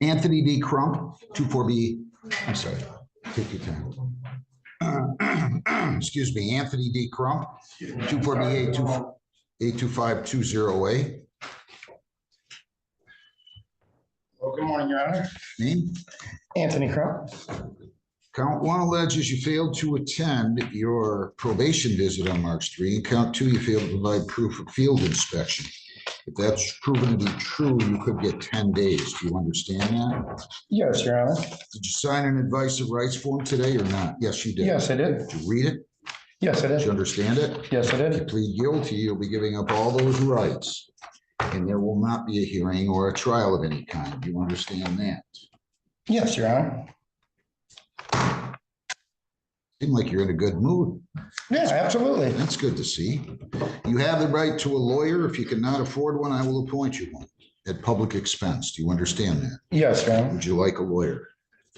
Anthony D. Crump, 24B. I'm sorry, take your time. Excuse me, Anthony D. Crump, 24B 82520A. Well, good morning, Your Honor. Name? Anthony Crump. Count one alleges you failed to attend your probation visit on March 3, and count two, you failed to provide proof of field inspection. If that's proven to be true, you could get 10 days. Do you understand that? Yes, Your Honor. Did you sign an advice of rights form today or not? Yes, you did. Yes, I did. Did you read it? Yes, I Did you did. understand it? Yes, I If you did. plead guilty, you'll be giving up all those rights, and there will not be a hearing or a trial of any kind. Do you understand that? Yes, Your Honor. Seem like you're in a good mood. Yeah, absolutely. That's good to see. You have the right to a lawyer. If you cannot afford one, I will appoint you one at public expense. Do you understand that? Yes, Your Honor. Would you like a lawyer?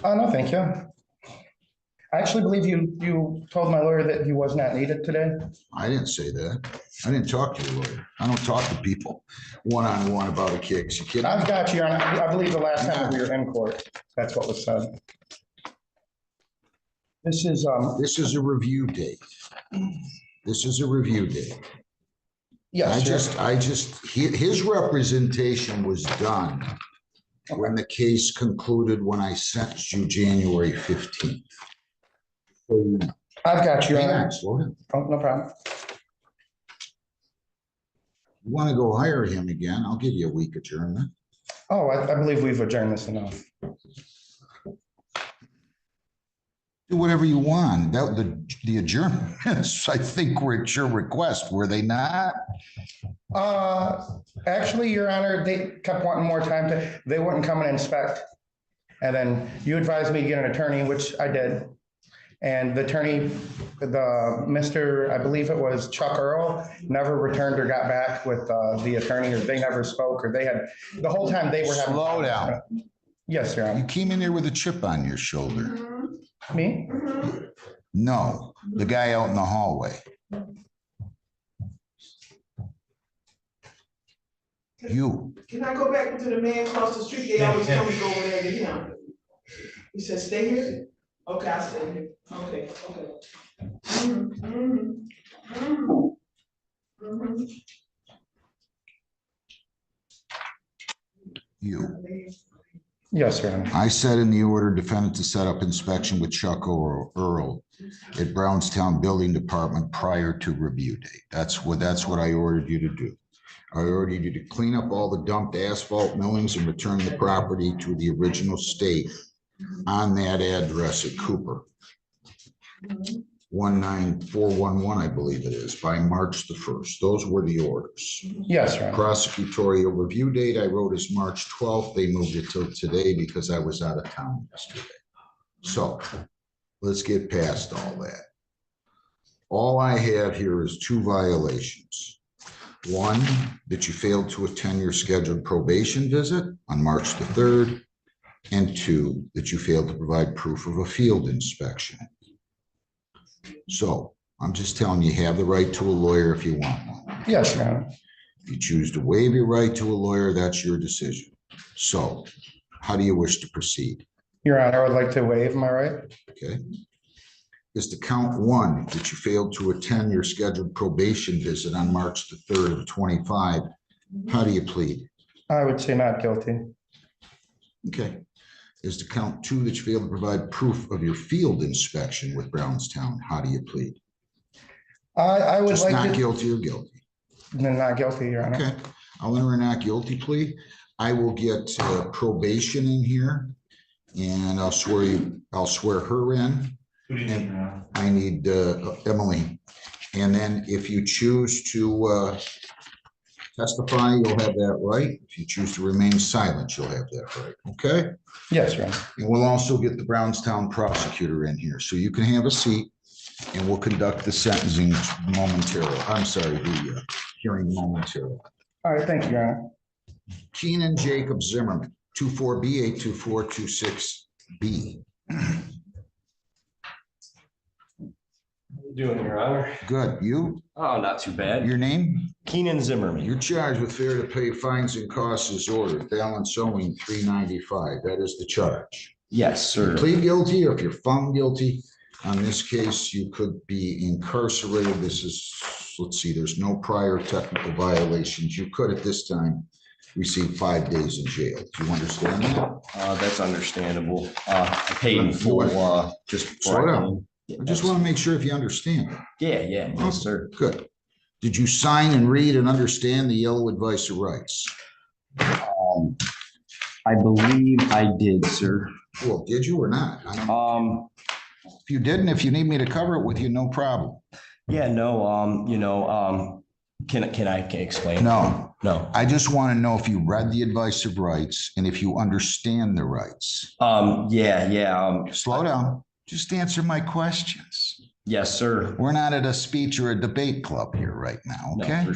No, thank you. I actually believe you told my lawyer that he was not needed today. I didn't say that. I didn't talk to your lawyer. I don't talk to people one-on-one about a case. You kidding? I've got you, Your Honor. I believe the last time we were in court, that's what was said. This is a review date. This is a review date. yes, His representation was done when the case concluded when I sentenced you January 15th. So, you know. I've got you, Your Hang Honor. on, slow down. Oh, no problem. You want to go hire him again? I'll give you a week adjournment. Oh, I believe we've adjourned this enough. Do whatever you want. The adjournments, I think, were at your request, were they not? Actually, Your Honor, they kept wanting more time they wouldn't come and inspect. And then you advised me to get an attorney, which I did. And the attorney, I believe it was Chuck Earl, never returned or got back with the attorney, or they never spoke, or they had, the whole time they were having. Slow down. Yes, Your You Honor. came in here with a chip on your shoulder. Me? No, the guy out in the hallway. You. Can I go back to the man across the street? They always tell me go over there to him. He said, stay here? Okay, I'll stay here. Okay, okay. You. Yes, Your Honor. I said in the order, defendant to set up inspection with Chuck Earl at Brownstown Building Department prior to review date. That's what I ordered you to do. I ordered you to clean up all the dumped asphalt millings and return the property to the original state on that address at Cooper. 19411, I believe it is, by March the 1st. Those were the orders. Yes, Your Honor. Prosecutorial review date I wrote is March 12th. They moved it till today because I was out of town yesterday. So let's get past all that. All I have here is two violations. One, that you failed to attend your scheduled probation visit on March the 3rd. And two, that you failed to provide proof of a field inspection. So I'm just telling you, you have the right to a lawyer if you want one. Yes, Your Honor. If you choose to waive your right to a lawyer, that's your decision. So how do you wish to proceed? Your Honor, I would like to waive my right. Okay. Is to count one, that you failed to attend your scheduled probation visit on March the 3rd of 25. How do you plead? I would say not guilty. Okay. Is to count two, that you failed to provide proof of your field inspection with Brownstown. How do you plead? I would Just like not to. guilty or guilty? Not guilty, Your Honor. Okay, I'll enter a not guilty plea. I will get probation in here, and I'll swear her in. And I need Emily. And then if you choose to testify, you'll have that right. If you choose to remain silent, you'll have that right. Okay? Yes, Your Honor. And we'll also get the Brownstown prosecutor in here, so you can have a seat, and we'll conduct the sentencing momentarily. I'm sorry, the hearing momentarily. All right, thank you, Your Honor. Keenan Jacob Zimmerman, 24B 82426B. Doing, Your Honor. Good. You? Oh, not too bad. Your name? Keenan Zimmerman. You're charged with failure to pay fines and costs as ordered, balance owing $395. That is the charge. Yes, sir. Plead guilty, or if you're found guilty, on this case, you could be incarcerated. This is, let's see, there's no prior technical violations. You could at this time receive 5 days in jail. Do you understand that? That's understandable. I paid in full, just Slow before I down. came. I just want to make sure if you understand it. Yeah, yes, sir. Good. Did you sign and read and understand the yellow advice of rights? I believe I did, sir. Well, did you or not? If you didn't, if you need me to cover it with you, no problem. Yeah, no, can I explain? No, No. I just want to know if you read the advice of rights and if you understand the rights. Yeah. Slow down. Just answer my questions. Yes, sir. We're not at a speech or a debate club here right now, No, okay?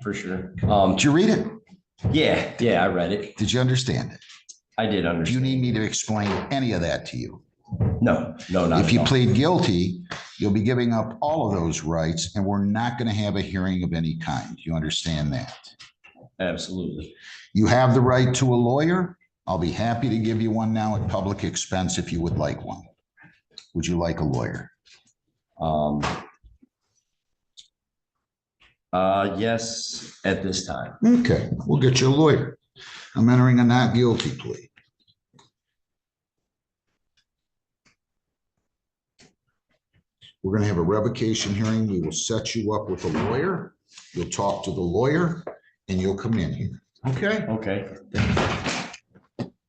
for sure. Did you read it? Yeah, I read it. Did you understand it? I did Do you understand. need me to explain any of that to you? No, not If at you all. plead guilty, you'll be giving up all of those rights, and we're not going to have a hearing of any kind. You understand that? Absolutely. You have the right to a lawyer. I'll be happy to give you one now at public expense if you would like one. Would you like a lawyer? Yes, at this time. Okay, we'll get you a lawyer. I'm entering a not guilty plea. We're going to have a revocation hearing. We will set you up with a lawyer. You'll talk to the lawyer and you'll come in here. Okay? Okay.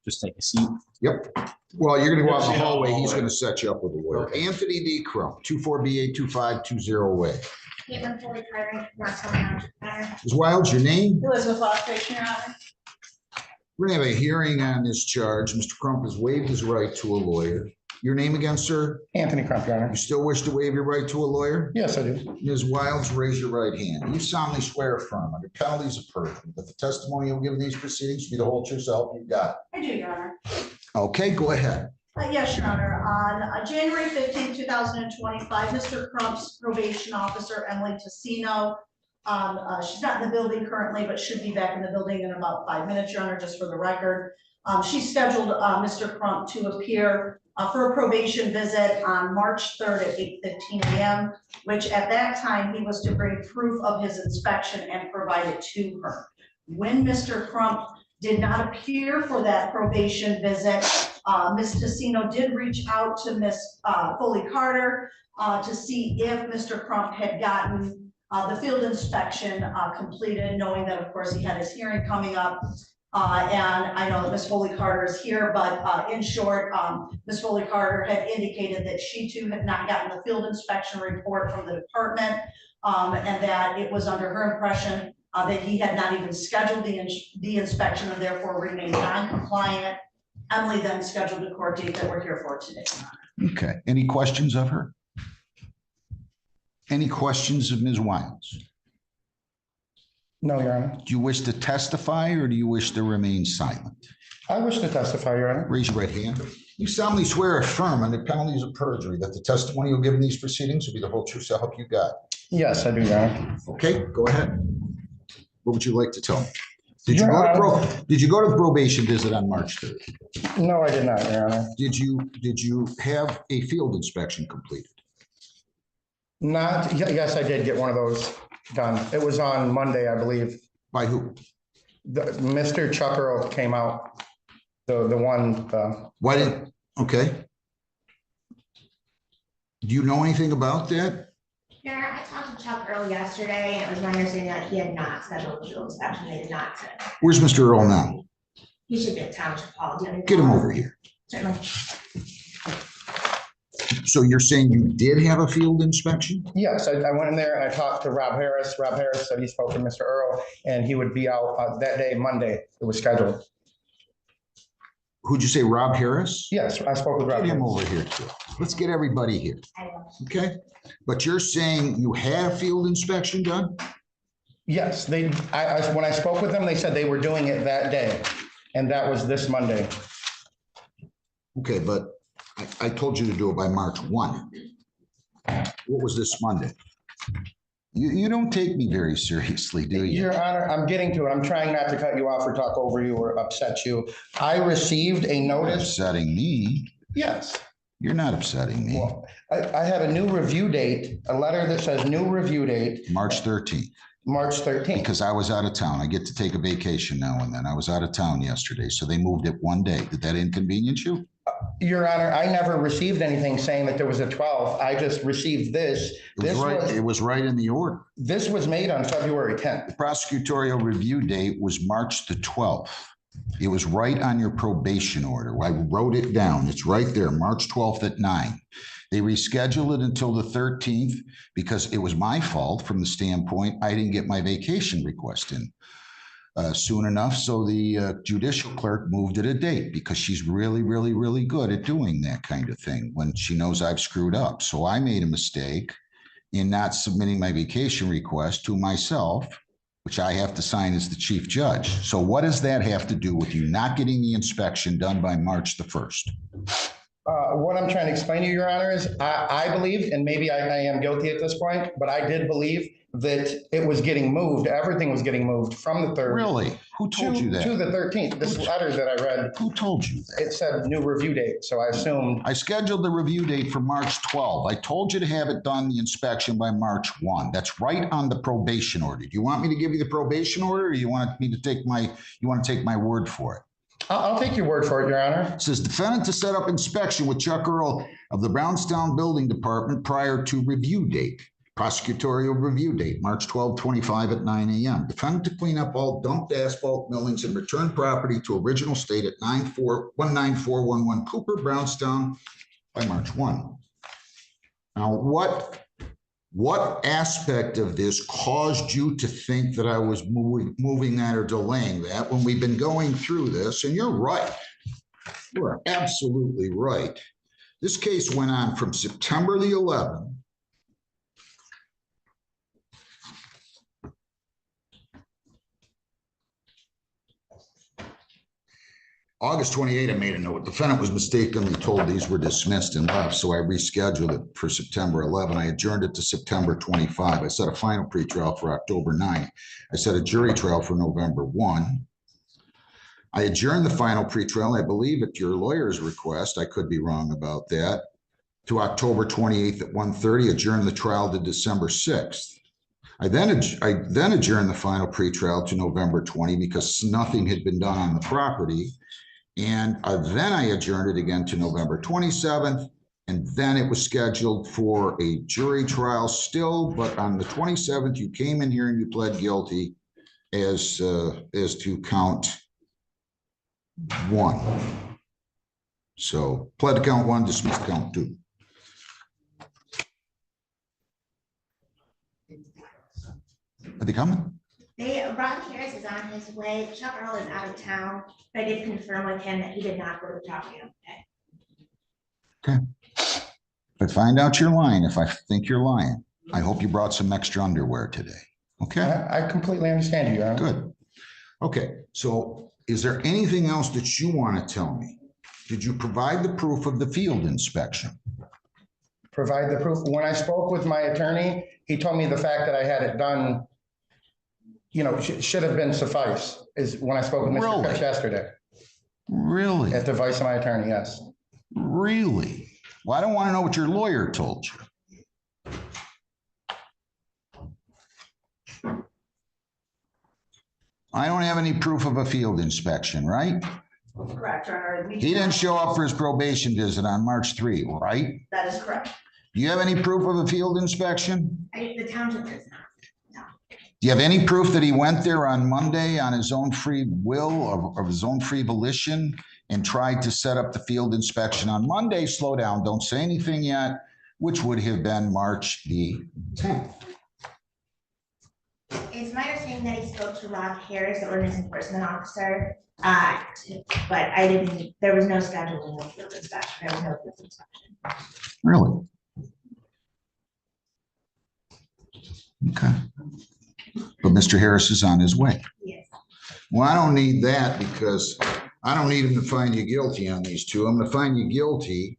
Just take a seat. Yep. Well, you're going to go out in the hallway. He's going to set you up with a lawyer. Anthony D. Crump, 24BA2520 Way. Caitlin fully covering, not telling her. Ms. Wilds, your name? Elizabeth Loftus, Your Honor. We're going to have a hearing on this charge. Mr. Crump has waived his right to a lawyer. Your name again, sir? Anthony Crump, Your Honor. You still wish to waive your right to a lawyer? Yes, I do. Ms. Wilds, raise your right hand. You solemnly swear affirm under penalties of perjury that the testimony you'll give in these proceedings will be the whole truth, so help you God. I do, Your Honor. Okay, go ahead. Yes, Your Honor. On January 15, 2025, Mr. Crump's probation officer, Emily Tassino, she's not in the building currently, but should be back in the building in about 5 minutes, Your Honor, just for the record. She scheduled Mr. Crump to appear for a probation visit on March 3rd at 8:15 a.m., which at that time, he was to bring proof of his inspection and provide it to her. When Mr. Crump did not appear for that probation visit, Ms. Tassino did reach out to Ms. Foley Carter to see if Mr. Crump had gotten the field inspection completed, knowing that, of course, he had his hearing coming up. And I know that Ms. Foley Carter is here, but in short, Ms. Foley Carter had indicated that she too had not gotten the field inspection report from the department, and that it was under her impression that he had not even scheduled the inspection and therefore remained non-compliant. Emily then scheduled a court date that we're here for today. Okay, any questions of her? Any questions of Ms. Wilds? No, Your Honor. Do you wish to testify or do you wish to remain silent? I wish to testify, Your Honor. Raise your right hand. You solemnly swear or affirm under penalties of perjury that the testimony you'll give in these proceedings will be the whole truth, so help you God. Yes, I do, Your Honor. Okay, go ahead. What would you like to tell me? Did Your Honor. Did you go to the probation visit on March 3rd? No, I did not, Your Honor. Did you have a field inspection completed? Yes, I did get one of those done. It was on Monday, I believe. By who? Mr. Chuck Earl came out, Why didn't, okay. Do you know anything about that? Your Honor, I talked to Chuck Earl yesterday, and it was my understanding that he had not scheduled the field inspection. They did not schedule. Where's Mr. Earl now? He should be at Township Hall. Do you have any- Get him over here. Certainly. So you're saying you did have a field inspection? yes, I went in there and I talked to Rob Harris. Rob Harris said he spoke to Mr. Earl and he would be out that day, Monday. It was scheduled. Who'd you say, Rob Harris? Yes, I spoke with Rob. Get him Harris. over here too. Let's get everybody here, I will. okay? But you're saying you had a field inspection done? Yes, when I spoke with them, they said they were doing it that day. And that was this Monday. Okay, but I told you to do it by March 1. What was this Monday? You don't take me very seriously, do you? Your Honor, I'm getting to it. I'm trying not to cut you off or talk over you or upset you. I received a You're not notice. upsetting me. Yes. You're not upsetting me. Well, I had a new review date, a letter that says new review date, March 13th, March 13th. because I was out of town. I get to take a vacation now and then. I was out of town yesterday, so they moved it one day. Did that inconvenience you? Your Honor, I never received anything saying that there was a 12th. I just received this. It was right in the order. This was made on February 10th. The prosecutorial review date was March the 12th. It was right on your probation order. I wrote it down. It's right there, March 12th at 9. They rescheduled it until the 13th because it was my fault from the standpoint I didn't get my vacation request in soon enough. So the judicial clerk moved it a date because she's really, really, really good at doing that kind of thing when she knows I've screwed up. So I made a mistake in not submitting my vacation request to myself, which I have to sign as the chief judge. So what does that have to do with you not getting the inspection done by March the 1st? What I'm trying to explain to you, Your Honor, is I believe, and maybe I am guilty at this point, but I did believe that it was getting moved. Everything was getting moved from the 3rd. Really? Who told you that? To the 13th. This letter that I read, Who told you that? it said new review date. So I assumed. I scheduled the review date for March 12. I told you to have it done, the inspection by March 1. That's right on the probation order. Do you want me to give you the probation order or you want me to take my word for it? I'll take your word for it, Your Honor. It says defendant to set up inspection with Chuck Earl of the Brownstown Building Department prior to review date. Prosecutorial review date, March 12, 25 at 9 a.m. Defendant to clean up all dumped asphalt millings and return property to original state at 19411 Cooper, Brownstown by March 1. Now, what aspect of this caused you to think that I was moving that or delaying that when we've been going through this? And you're right. You are absolutely right. This case went on from September the 11th August 28, I made a note. Defendant was mistakenly told these were dismissed and left, so I rescheduled it for September 11. I adjourned it to September 25. I set a final pretrial for October 9. I set a jury trial for November 1. I adjourned the final pretrial, I believe at your lawyer's request, I could be wrong about that, to October 28th at 1:30, adjourned the trial to December 6th. I then adjourned the final pretrial to November 20 because nothing had been done on the property. And then I adjourned it again to November 27th, and then it was scheduled for a jury trial still, but on the 27th, you came in here and you pled guilty as to count 1. So pled to count 1, dismissed count 2. Are they coming? Ron Harris is on his way. Chuck Earl is out of town, but I did confirm with him that he did not go to talk to him today. Okay. If I find out you're lying, if I think you're lying, I hope you brought some extra underwear today. Okay? I completely understand you, Your Honor. Good. Okay, so is there anything else that you want to tell me? Did you provide the proof of the field inspection? Provide the proof. When I spoke with my attorney, he told me the fact that I had it done, should have been suffice, is when I spoke with Mr. Really? Pitch yesterday. Really? At the advice of my attorney, yes. Really? Well, I don't want to know what your lawyer told you. I don't have any proof of a field inspection, right? Correct, Your Honor. He didn't show up for his probation visit on March 3, right? That is correct. Do you have any proof of a field inspection? The township does not. Do you have any proof that he went there on Monday on his own free will or his own free volition and tried to set up the field inspection on Monday? Slow down, don't say anything yet, which would have been March the 10th. It's my understanding that he spoke to Ron Harris, the ordinance enforcement officer, but there was no scheduling of field inspection. There was no field inspection. Really? Okay. But Mr. Harris is on his way. Yes. Well, I don't need that because I don't need him to find you guilty on these two. I'm going to find you guilty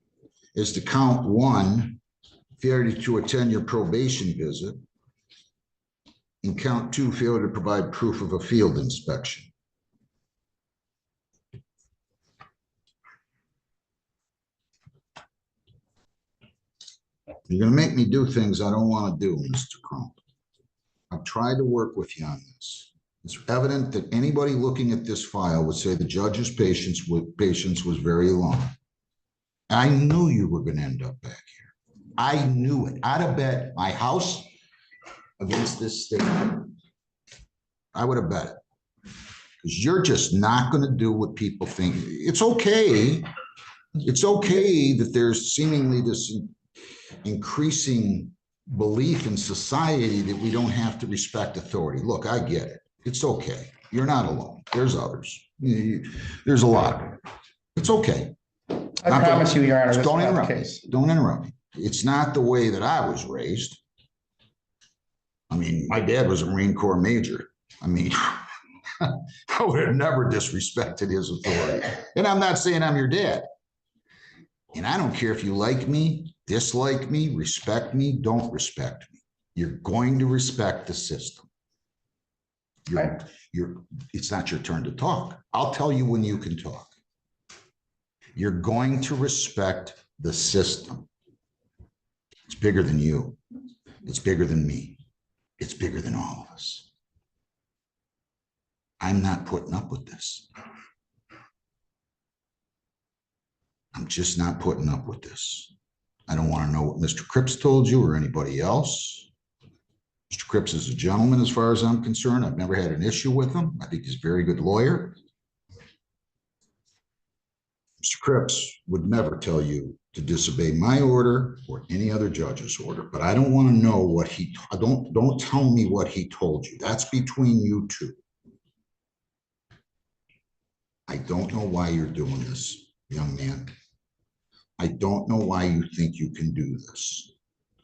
is to count 1, failure to attend your probation visit, And count 2, failure to provide proof of a field inspection. You're gonna make me do things I don't want to do, Mr. Crump. I've tried to work with you on this. It's evident that anybody looking at this file would say the judge's patience was very long. I knew you were gonna end up back here. I knew it. I'd have bet my house against this state. I would have bet it. Because you're just not gonna do what people think. It's okay. It's okay that there's seemingly this increasing belief in society that we don't have to respect authority. Look, I get it. It's okay. You're not alone. There's others. There's a lot. It's okay. I promise you, Your Honor, this is Don't not the interrupt. case. Don't interrupt me. It's not the way that I was raised. I mean, my dad was a Marine Corps major. I mean, I would have never disrespected his authority. And I'm not saying I'm your dad. And I don't care if you like me, dislike me, respect me, don't respect me. You're going to respect the system. It's not your turn to talk. I'll tell you when you can talk. You're going to respect the system. It's bigger than you. It's bigger than me. It's bigger than all of us. I'm not putting up with this. I'm just not putting up with this. I don't want to know what Mr. Cripps told you or anybody else. Mr. Cripps is a gentleman as far as I'm concerned. I've never had an issue with him. I think he's a very good lawyer. Mr. Cripps would never tell you to disobey my order or any other judge's order, but I don't want to know what don't tell me what he told you. That's between you two. I don't know why you're doing this, young man. I don't know why you think you can do this.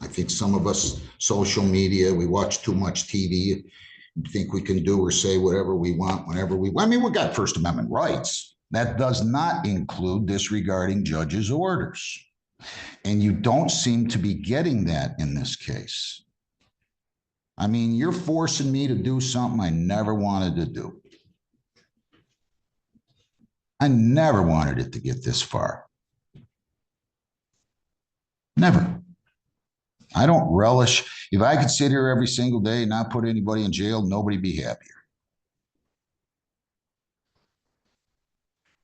I think some of us, social media, we watch too much TV and think we can do or say whatever we want, whenever we want. I mean, we've got First Amendment rights. That does not include disregarding judges' orders. And you don't seem to be getting that in this case. I mean, you're forcing me to do something I never wanted to do. I never wanted it to get this far. Never. I don't relish. If I could sit here every single day and not put anybody in jail, nobody'd be happier.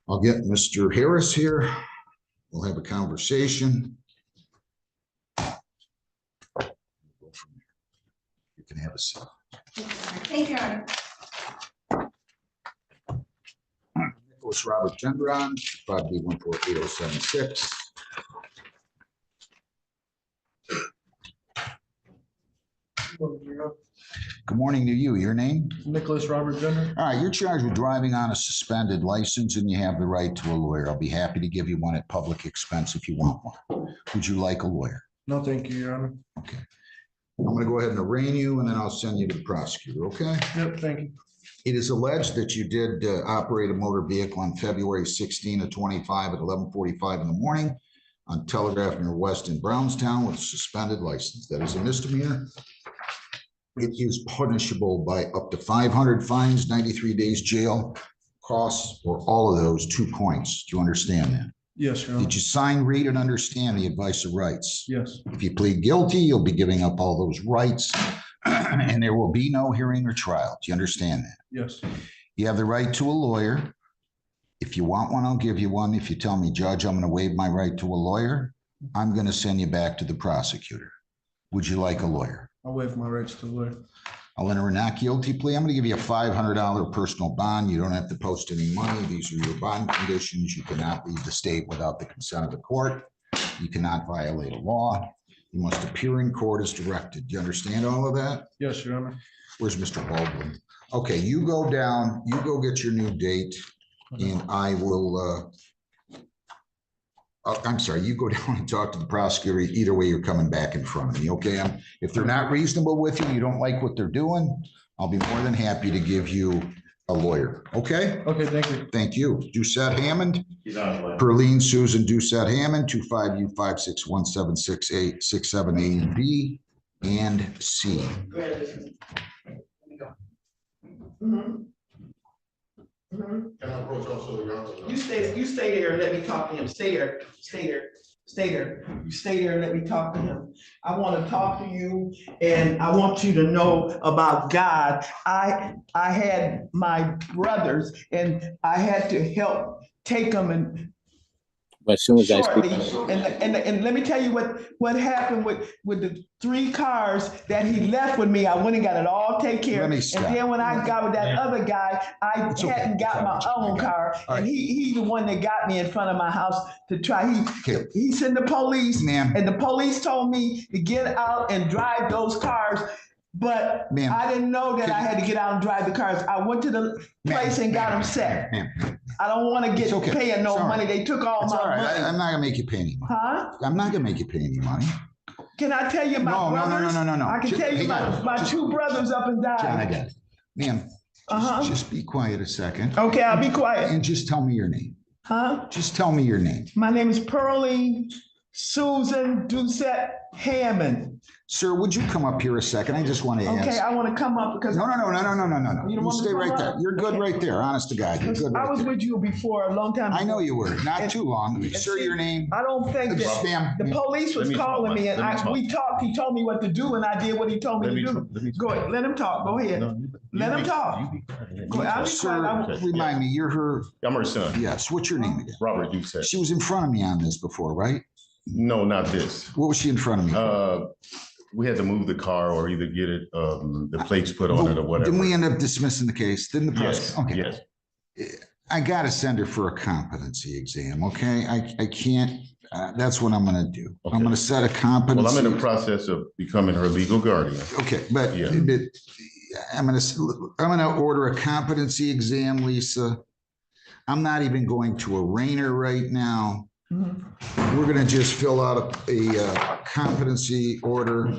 I'll get Mr. Harris here. We'll have a conversation. You can have a seat. Thank you, Your Honor. Nicholas Robert Gendron, 5B148076. Good morning to you. Your name? Nicholas Robert Jenner. All right, you're charged with driving on a suspended license and you have the right to a lawyer. I'll be happy to give you one at public expense if you want one. Would you like a lawyer? No, thank you, Your Honor. Okay. I'm going to go ahead and arraign you and then I'll send you to the prosecutor, okay? Yep, thank you. It is alleged that you did operate a motor vehicle on February 16 of 25 at 11:45 in the morning on Telegraph near West in Brownstown with a suspended license. That is a misdemeanor. It is punishable by up to 500 fines, 93 days jail, costs, or all of those 2 points. Do you understand that? Yes, Your Honor. Did you sign, read, and understand the advice of rights? Yes, If you plead guilty, you'll be giving up all those rights and there will be no hearing or trial. Do you understand that? yes, You have the right to a lawyer. If you want one, I'll give you one. If you tell me, Judge, I'm going to waive my right to a lawyer, I'm going to send you back to the prosecutor. Would you like a lawyer? I'll waive my rights to lawyer. I'll enter a not guilty plea. I'm going to give you a $500 personal bond. You don't have to post any money. These are your bond conditions. You cannot leave the state without the consent of the court. You cannot violate a law. You must appear in court as directed. Do you understand all of that? Yes, Your Honor. Where's Mr. Baldwin? Okay, you go down, you go get your new date and I will, I'm sorry, you go down and talk to the prosecutor. Either way, you're coming back in front of me, okay? If they're not reasonable with you, you don't like what they're doing, I'll be more than happy to give you a lawyer, okay? Okay, thank you. Thank you. Doucette Hammond, Perlene Susan Doucette Hammond, 25U56176867A, B, and C. Mhm. Mhm. You stay there and let me talk to him. Stay there, stay there, stay there. You stay there and let me talk to him. I want to talk to you and I want you to know about God. I had my brothers and I had to help take them and As soon as I shortly. speak. And let me tell you what happened with the 3 cars that he left with me. I went and got it all taken care Let of. me And stop. then when I got with that other guy, I It's okay. hadn't got my own car. All And right. he's the one that got me in front of my house to try. Okay. He sent the police. Ma'am. And the police told me to get out and drive those cars. But Ma'am. I didn't know that I had to get out and drive the cars. I went to the place and got them set. Ma'am, I don't want to get It's okay. paying no It's all money. right. They took all it's my all right. money. I'm not gonna make you pay any money. Huh? I'm not gonna make you pay any money. Can I tell you my No, brothers? no. I can tell you Hang on. my 2 brothers up and John, I died. got it. Ma'am, Uh-huh. just be quiet a second Okay, I'll be quiet. and just tell me your name. Huh? Just tell me your name. My name is Pearline Susan Doucette Hammond. Sir, would you come up here a second? I just want to Okay, ask. I want to come up because No. You You don't want me stay to right come there. up? You're good Okay. right there. Honest to God, you're good I right was there. with you before a long time. I know ago. you were. Not And- too long. Sir, see, your name? I don't think Just that ma'am. the police was Let me talk, calling me man. and Let me talk. we talked. He told me what to do and I did what he told me to do. Go ahead, let him talk. Go ahead. Let him talk. Go ahead. I'll be quiet. I won't- Sir, remind me, you're her, I'm her son, yes, what's your name again? Robert Doucette. She was in front of me on this before, right? No, not this. What was she in front of me for? We had to move the car or either get it, the plates put on it or whatever. Didn't we end up dismissing the case? Didn't the Yes, prosecutor? Okay. yes. I gotta send her for a competency exam, okay? I can't, that's what I'm gonna do. I'm Okay. gonna set a competency. Well, I'm in the process of becoming her legal guardian. Okay, but Yeah. I'm gonna order a competency exam, Lisa. I'm not even going to arraign her right now. Mhm. We're gonna just fill out a competency order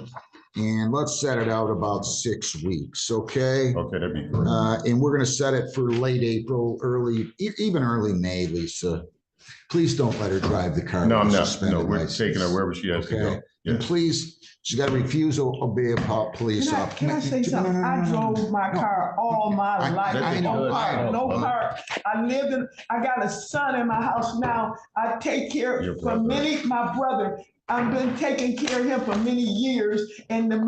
and let's set it out about 6 weeks, okay? Okay, that'd be great. And we're gonna set it for late April, even early May, Lisa. Please don't let her drive the car. No, I'm with a not. suspended No, we're license, taking her wherever she has to Okay, go. and Yes. please, she's gotta refuse to obey a police officer. Can I say something? I drove my car all my life. I know, No I park, know. no park. I got a son in my house now. I take care Your for brother. my brother. I've been taking care of him for many years. And the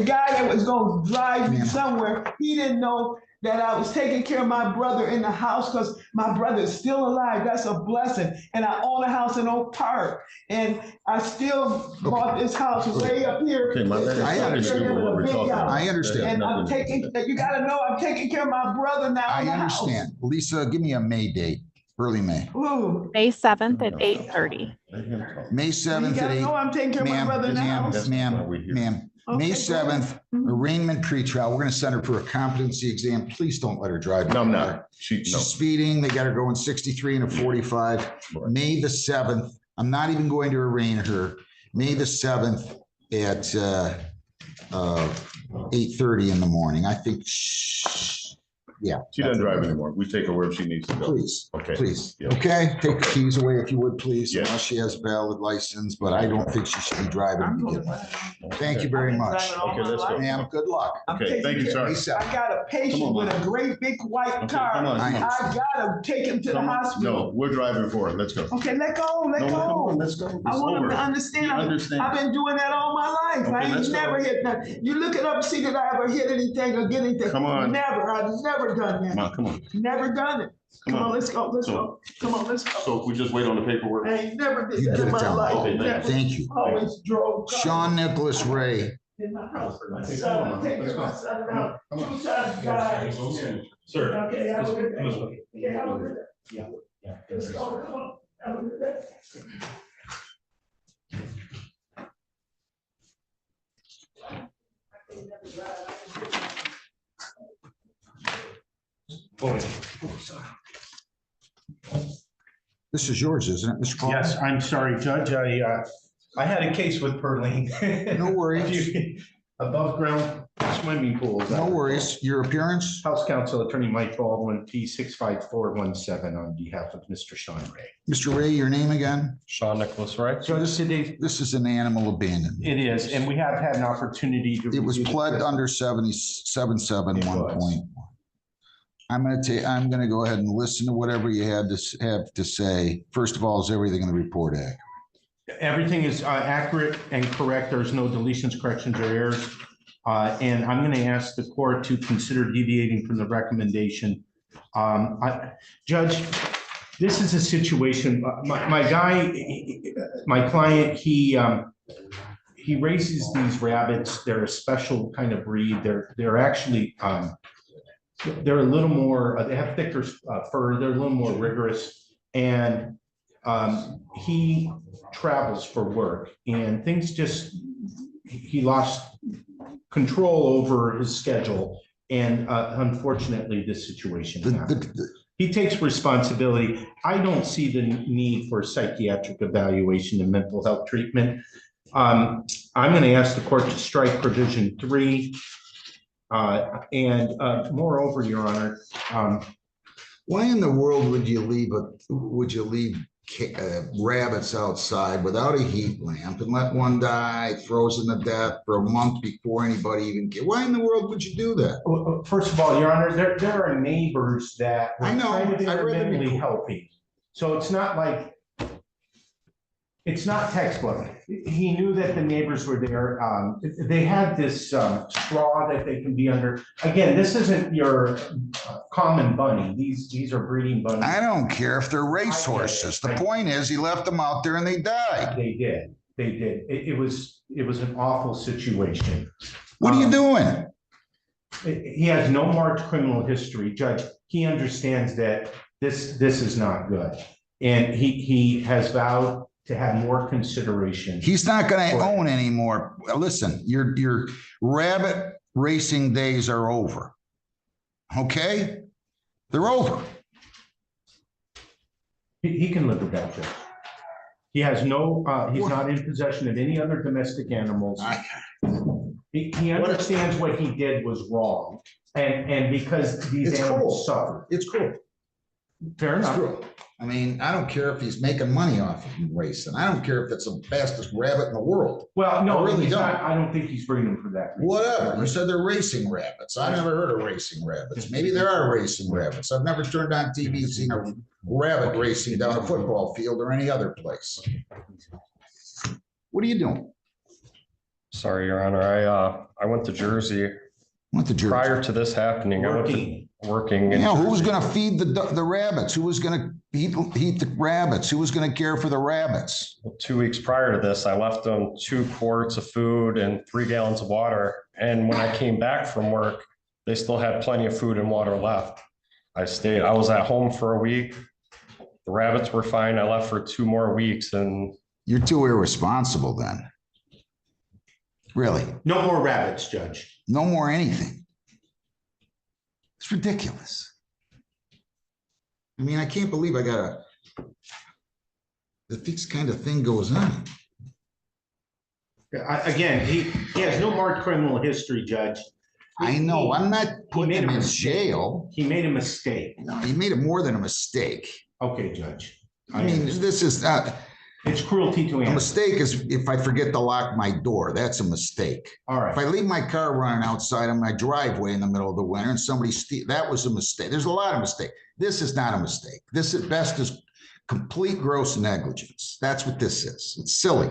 guy that was gonna drive me Ma'am. somewhere, he didn't know that I was taking care of my brother in the house because my brother is still alive. That's a blessing. And I own a house in Oak Park. And I still bought this house way up here. Okay, my bad. I understand what we're talking about. I understand. And I'm taking, you gotta know, I'm taking care of my brother now I in the house. understand. Lisa, give me a May date, early May. Ooh, May 7th at 8:30. Let him talk. May you 7th at gotta 8. know I'm taking care of my Ma'am, brother in the ma'am, house. That's why ma'am, we're here. ma'am. Okay, May go 7th, Mhm. arraignment pretrial. We're gonna send her for a competency exam. Please don't let her drive. No, I'm the car. not. No. She's speeding. They got her going 63 and a 45. Right. May the 7th. I'm not even going to arraign her. May the 7th at 8:30 in the morning. I think, yeah. She doesn't drive anymore. We take her wherever she needs to go. Please, Okay. please. Yeah. Okay, take the keys away if you would, please. Yes. Unless she has valid license, but I don't think she should be driving to begin with. Thank you very much. Okay, let's go. Ma'am, good luck. I'm Okay, taking thank you, care- sir. I got a patient Come on, with a great big white Okay, car. come on, come on. I gotta take him to the Come on. hospital. No, we're driving for it. Let's go. Okay, let go, let No, come on, go. let's go. I It's want him over. to understand. You understand. I've been doing that all my life. Okay, I let's ain't go. never hit nothing. You look it up, see that I ever hit anything or get anything. Come on. Never, I've never done Come that. on, come on. Never done it. Come on, let's go, let's go. Come on, let's go. So we just wait on the paperwork? I ain't never did You that get in it my down. life. Okay, Never. Thank you. Always drove. cars Sean Nicholas Ray. In my house. My Okay, son, come on, I'm taking let's go. my son out. Come on. 2 sons died. Sir. Okay, I will do Let's that. go. Yeah, I will do that. Yeah. Let's go, come on. I will do that. This is yours, isn't it, Mr. Paul? Yes, I'm sorry, Judge. I had a case with Pearline. No worries. Above ground swimming pools. No worries. Your appearance? House Counsel Attorney Mike Baldwin, P 65417 on behalf of Mr. Sean Ray. Mr. Ray, your name again? Sean Nicholas Wright. So This is an animal abandonment. it is, and we have had an opportunity to. It was review pled this. under 7771.1. I'm gonna go ahead and listen to whatever you have to say. First of all, is everything in the report accurate? Everything is accurate and correct. There's no deletions, corrections, or errors. And I'm going to ask the court to consider deviating from the recommendation. Judge, this is a situation, my client, he raises these rabbits. They're a special kind of breed. They're actually, they're a little more, they have thicker fur. They're a little more rigorous. And he travels for work, and things just, he lost control over his schedule. And unfortunately, this situation happened. He takes responsibility. I don't see the need for psychiatric evaluation and mental health treatment. I'm going to ask the court to strike provision 3. Moreover, Your Honor, why in the world would you leave rabbits outside without a heat lamp and let one die frozen to death for a month before anybody even get? Why in the world would you do that? Well, first of all, Your Honor, there are neighbors that were I know, kind of I read the intermittently report. helping. So it's not like, it's not textbook. He knew that the neighbors were there. They had this straw that they can be under. Again, this isn't your common bunny. These are breeding bunnies. I don't care if they're racehorses. The point is, he left them out there and they died. They did. It was an awful situation. What are you doing? He has no marked criminal history, Judge. He understands that this is not good. And he has vowed to have more consideration. He's not going to own anymore. Listen, your rabbit racing days are over. Okay? They're over. He can live with that, Judge. He has no, he's not in possession of any other domestic animals. He understands what he did was wrong. And because these animals suffer. It's cool. Fair enough. It's cool. I mean, I don't care if he's making money off of racing. I don't care if it's the fastest rabbit in the world. Well, no, I really don't. I don't think he's breeding them for that reason. Whatever. You said they're racing rabbits. I never heard of racing rabbits. Maybe there are racing rabbits. I've never turned on TV and seen a rabbit racing down a football field or any other place. What are you doing? Sorry, Your Honor. I went to Jersey prior to this happening. I went to working. You know, who was going to feed the rabbits? Who was going to heat the rabbits? Who was going to care for the rabbits? 2 weeks prior to this, I left them 2 quarts of food and 3 gallons of water. And when I came back from work, they still had plenty of food and water left. I was at home for a week. The rabbits were fine. I left for 2 more weeks, and you're too irresponsible then. Really? No more rabbits, Judge. No more anything. It's ridiculous. I mean, I can't believe that this kind of thing goes on. Again, he has no marked criminal history, Judge. I know. I'm not putting him in jail. He made a mistake. No, he made it more than a mistake. Okay, Judge. I mean, this is not. It's cruelty to animals. A mistake is if I forget to lock my door. That's a mistake. All right. If I leave my car running outside on my driveway in the middle of the winter and somebody that was a mistake. There's a lot of mistakes. This is not a mistake. This at best is complete gross negligence. That's what this is. It's silly.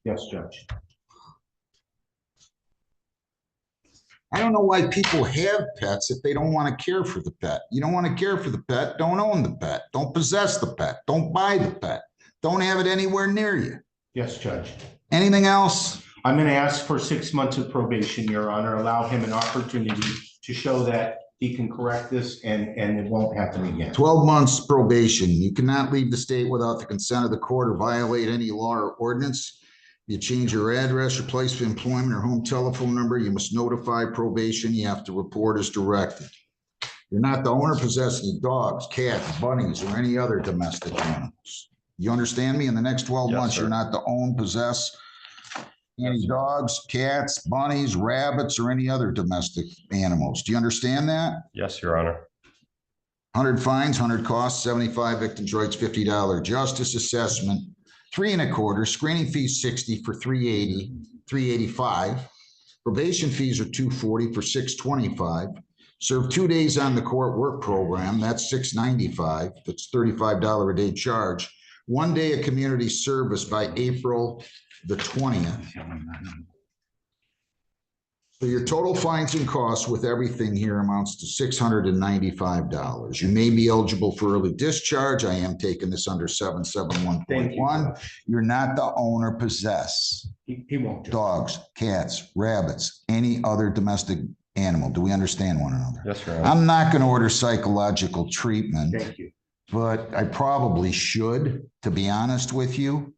Yes, Judge. I don't know why people have pets if they don't want to care for the pet. You don't want to care for the pet, don't own the pet. Don't possess the pet. Don't buy the pet. Don't have it anywhere near you. Yes, Judge. Anything else? I'm going to ask for 6 months of probation, Your Honor. Allow him an opportunity to show that he can correct this and it won't happen again. 12 months probation. You cannot leave the state without the consent of the court or violate any law or ordinance. You change your address, your place of employment, or home telephone number, you must notify probation. You have to report as directed. You're not the owner, possess any dogs, cats, bunnies, or any other domestic animals. You understand me? In the next 12 months, sir. You're not to own, possess, Any dogs, cats, bunnies, rabbits, or any other domestic animals. Do you understand that? Yes, Your Honor. 100 fines, 100 costs, 75 victims' rights, $50 justice assessment, 3 1/4, screening fees 60 for 380, 385. Probation fees are 240 for 625. Serve 2 days on the court work program, that's 695. That's $35 a day charge. 1 day of community service by April the 20th. So your total fines and costs with everything here amounts to $695. You may be eligible for early discharge. I am taking this under 771.1. You're not the owner possess He won't. dogs, cats, rabbits, any other domestic animal. Do we understand one another? Yes, Your Honor. I'm not going to order psychological treatment, Thank you. but I probably should, to be honest with you.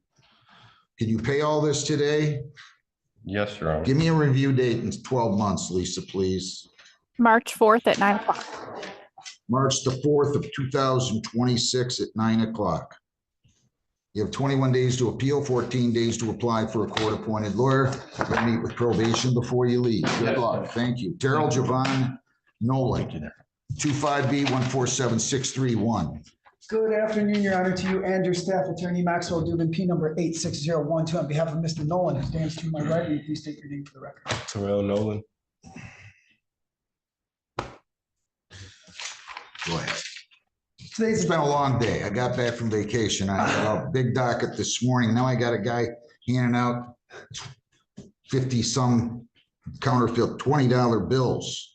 Can you pay all this today? Yes, Your Honor. Give me a review date in 12 months, Lisa, please. March 4th at 9 o'clock. March the 4th of 2026 at 9 o'clock. You have 21 days to appeal, 14 days to apply for a court-appointed lawyer. You'll meet with probation before you leave. Good luck. Thank you. Terrell Javon Nolan, 25B147631. Good afternoon, Your Honor, to you and your staff. Attorney Maxwell Dubin, P number 86012. On behalf of Mr. Nolan, who stands to my right, will you please state your name for the record? Terrell Nolan. Go ahead. Today's It's been a long day. I got back from vacation. I had a big docket this morning. Now I got a guy handing out 50-some counterfeit $20 bills.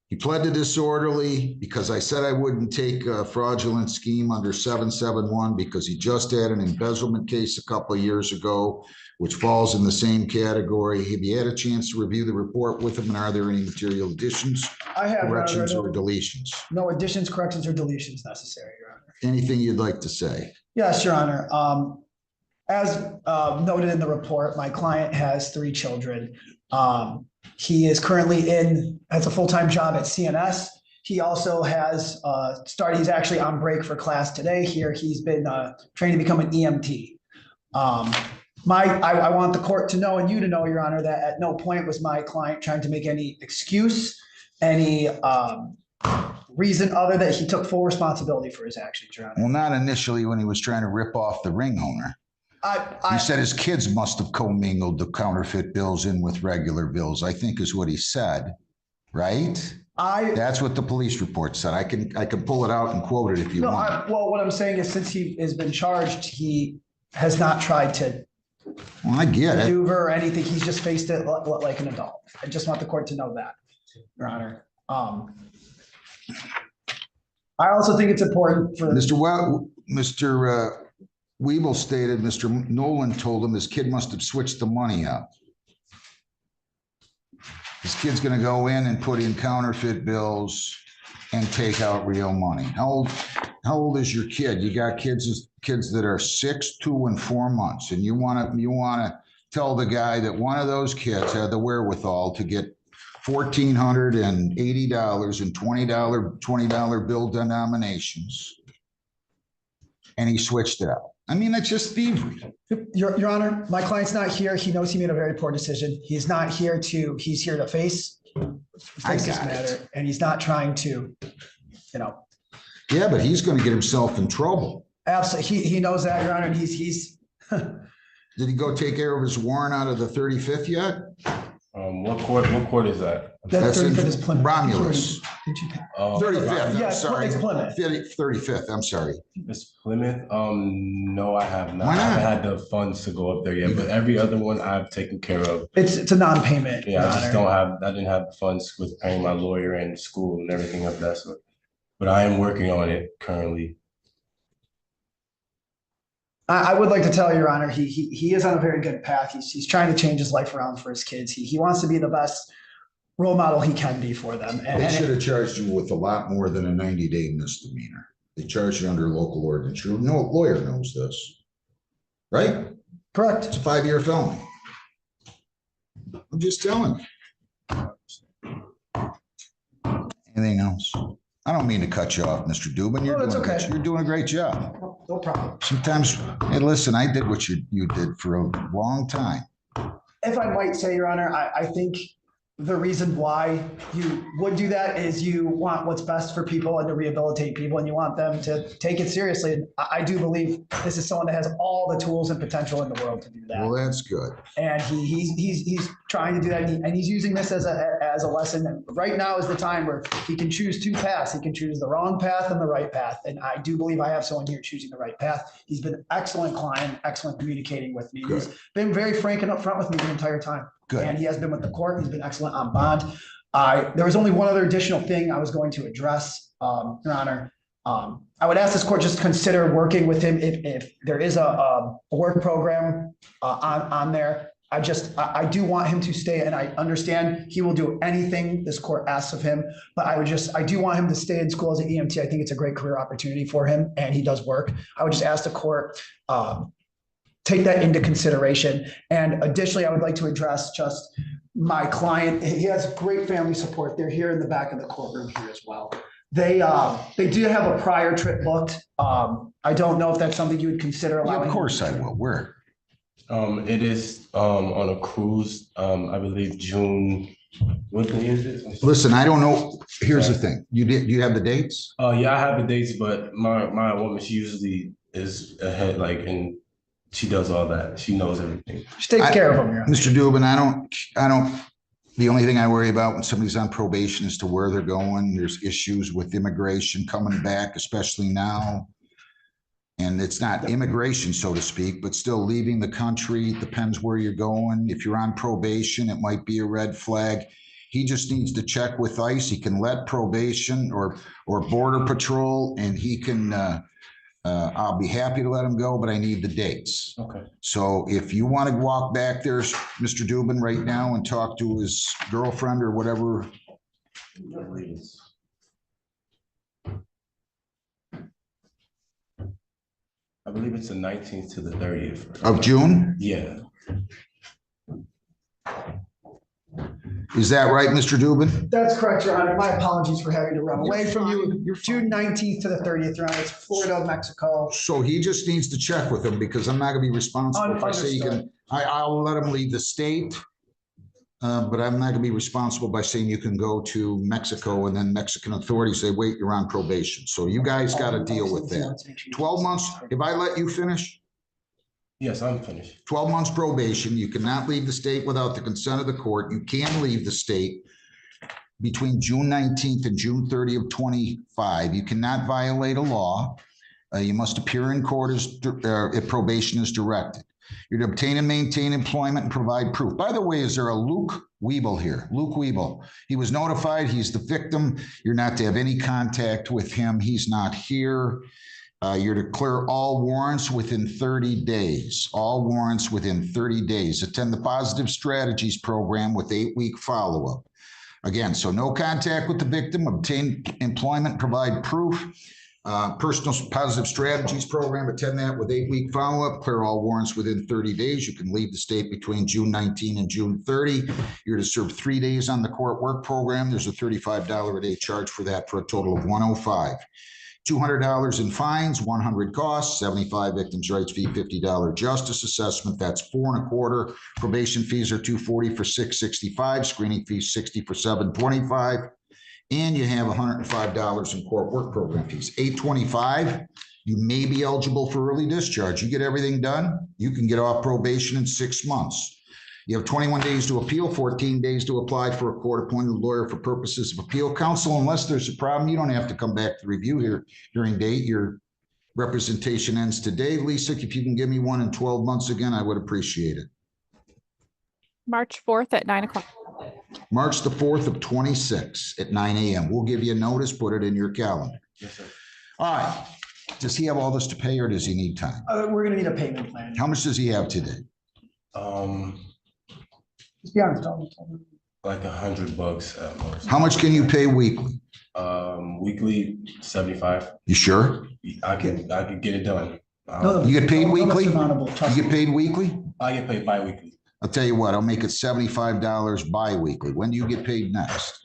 He pled to disorderly because I said I wouldn't take a fraudulent scheme under 771 because he just had an embezzlement case a couple of years ago, which falls in the same category. Have you had a chance to review the report with him? And are there any material additions, I have corrections, or deletions? no additions, corrections, or deletions necessary, Your Honor. Anything you'd like to say? Yes, Your Honor. As noted in the report, my client has 3 children. He is currently has a full-time job at CNS. He also has he's actually on break for class today here. He's been trained to become an EMT. I want the court to know and you to know, Your Honor, that at no point was my client trying to make any excuse, any reason other that he took full responsibility for his actions, Your Honor. Well, not initially when he was trying to rip off the ring owner. He said his kids must have commingled the counterfeit bills in with regular bills, I think is what he said, right? That's what the police report said. I can pull it out and quote it if you want. Well, what I'm saying is since he has been charged, he has not tried to I get it. maneuver or anything. He's just faced it like an adult. I just want the court to know that, Your Honor. I also think it's important for Mr. Weeble stated Mr. Nolan told him his kid must have switched the money up. His kid's going to go in and put in counterfeit bills and take out real money. How old is your kid? You got kids that are 6, 2, and 4 months, and you want to tell the guy that one of those kids had the wherewithal to get $1,480 in $20 bill denominations, and he switched it out. I mean, that's just thievery. Your Honor, my client's not here. He knows he made a very poor decision. He's not here he's here to face this matter, and he's not trying to, Yeah, but he's going to get himself in trouble. Absolutely. He knows that, Your Honor, and he's Did he go take care of his warrant out of the 35th yet? What court is that? That's in 35th is Plymouth. Romulus. Yeah, 35th, I'm sorry. it's Plymouth. 35th, I'm sorry. It's Plymouth? No, I have not. Why I not? haven't had the funds to go up there yet, but every other one I've taken care of. It's a non-payment, Your Yeah, I Honor. didn't have the funds with paying my lawyer and school and everything of that sort. But I am working on it currently. I would like to tell Your Honor, he is on a very good path. He's trying to change his life around for his kids. He wants to be the best role model he can be for them. They should have charged you with a lot more than a 90-day misdemeanor. They charged you under local ordinance. Your lawyer knows this, right? Correct. It's a 5-year felony. I'm just telling you. Anything else? I don't mean to cut you off, Mr. Dubin. No, that's okay. You're doing a great job. No problem. Sometimes, hey, listen, I did what you did for a long time. If I might say, Your Honor, I think the reason why you would do that is you want what's best for people and to rehabilitate people, and you want them to take it seriously. And I do believe this is someone that has all the tools and potential in the world to do Well, that. that's good. And he's trying to do that, and he's using this as a lesson. And right now is the time where he can choose two paths. He can choose the wrong path and the right path. And I do believe I have someone here choosing the right path. He's been an excellent client, excellent communicating with me. Good. He's been very frank and upfront with me the entire time. Good. And he has been with the court. He's been excellent on bond. There was only one other additional thing I was going to address, Your Honor. I would ask this court just consider working with him if there is a work program on there. I do want him to stay, and I understand he will do anything this court asks of him, but I do want him to stay in school as an EMT. I think it's a great career opportunity for him, and he does work. I would just ask the court, take that into consideration. And additionally, I would like to address just my client. He has great family support. They're here in the back of the courtroom here as well. They do have a prior trip booked. I don't know if that's something you would consider Yeah, allowing. of course I will. Where? It is on a cruise, I believe June, what day is it? Listen, I don't know. Here's the thing. You have the dates? Yeah, I have the dates, but my woman, she usually is ahead, like, and she does all that. She knows everything. She takes care of them. Your Honor. Mr. Dubin, I don't, the only thing I worry about when somebody's on probation is to where they're going. There's issues with immigration coming back, especially now. And it's not immigration, so to speak, but still leaving the country. Depends where you're going. If you're on probation, it might be a red flag. He just needs to check with ICE. He can let probation or border patrol, and he can, I'll be happy to let him go, but I need the dates. Okay. So if you want to walk back there, Mr. Dubin, right now and talk to his girlfriend or whatever. I believe it's the 19th to the 30th. Of June? Yeah. Is that right, Mr. Dubin? That's correct, Your Honor. My apologies for having to run away from you. You're June 19th to the 30th, Your Honor. It's Florida, Mexico. So he just needs to check with him because I'm not gonna be responsible if I say you can, I'll let him leave the state. But I'm not gonna be responsible by saying you can go to Mexico and then Mexican authorities say, wait, you're on probation. So you guys gotta deal with that. 12 months, if I let you finish? Yes, I'm finished. 12 months probation. You cannot leave the state without the consent of the court. You can leave the state between June 19th and June 30th of 25. You cannot violate a law. You must appear in court if probation is directed. You're to obtain and maintain employment and provide proof. By the way, is there a Luke Weeble here? Luke Weeble. He was notified. He's the victim. You're not to have any contact with him. He's not here. You're to clear all warrants within 30 days. All warrants within 30 days. Attend the Positive Strategies program with 8-week follow-up. Again, so no contact with the victim, obtain employment, provide proof. Personal Positive Strategies program, attend that with 8-week follow-up, clear all warrants within 30 days. You can leave the state between June 19 and June 30. You're to serve 3 days on the court work program. There's a $35 a day charge for that for a total of $105. $200 in fines, 100 costs, 75 victims' rights fee, $50 justice assessment. That's 4 1/4. Probation fees are $240 for 665. Screening fees $60 for 725. And you have $105 in court work program fees. $825. You may be eligible for early discharge. You get everything done, you can get off probation in 6 months. You have 21 days to appeal, 14 days to apply for a court-appointed lawyer for purposes of appeal. Counsel, unless there's a problem, you don't have to come back to review here during date. Your representation ends today. Lisa, if you can give me one in 12 months again, I would appreciate it. March 4th at 9 o'clock. March the 4th of 26 at 9 a.m. We'll give you a notice, put it in your calendar. Yes, sir. All right. Does he have all this to pay or does he need time? We're gonna need a payment plan. How much does he have today? Just be honest. Like $100 at most. How much can you pay weekly? Weekly 75. You sure? I can get it done. You get paid weekly? You You get paid weekly? I get paid bi-weekly. I'll tell you what, I'll make it $75 bi-weekly. When do you get paid next?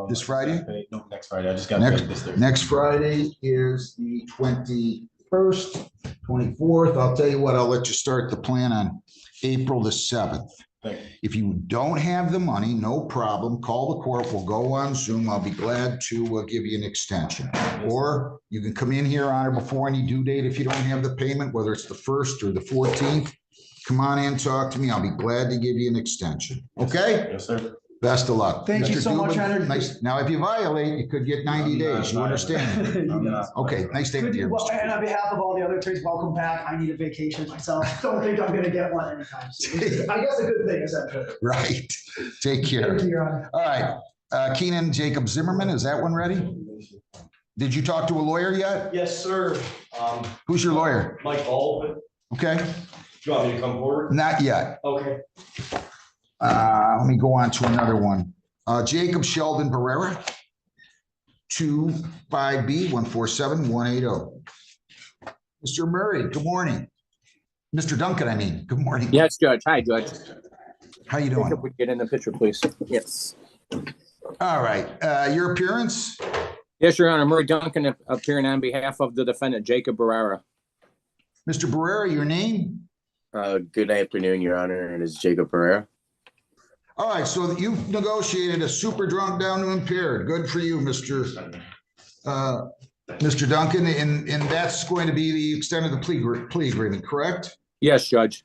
This Friday? No, next Friday. I just got paid this Thursday. Next Friday is the 21st, 24th. I'll tell you what, I'll let you start the plan on April the 7th. If you don't have the money, no problem, call the court, we'll go on Zoom, I'll be glad to give you an extension. Or you can come in here on or before any due date if you don't have the payment, whether it's the 1st or the 14th. Come on in, talk to me, I'll be glad to give you an extension, okay? Yes, sir. Best of luck. Thank you Mr. so much, Dubin, Leonard. nice. Now, if you violate, you could get 90 days, you understand? Okay, nice day to you. Well, and on behalf of all the other attorneys, welcome back. I need a vacation myself. Don't think I'm gonna get one anytime soon. I guess a good thing, essentially. Right, take care. Thank you, Your Honor. All right, Keenan Jacob Zimmerman, is that one ready? Did you talk to a lawyer yet? Yes, sir. Who's your lawyer? Mike Baldwin. Okay, Do you want me to come forward? not yet. Okay. Let me go on to another one. Jacob Sheldon Barrera, 25B147180. Mr. Murray, good morning. Mr. Duncan, I mean, good morning. Yes, Judge. Hi, Judge. How you doing? Jacob, would get in the picture, please. Yes. All right, your appearance? Yes, Your Honor. Murray Duncan appearing on behalf of the defendant, Jacob Barrera. Mr. Barrera, your name? Good afternoon, Your Honor. It is Jacob Barrera. All right, so you've negotiated a super drunk down to impaired. Good for you, Mr. Duncan, and that's going to be the extent of the plea agreement, correct? Yes, Judge.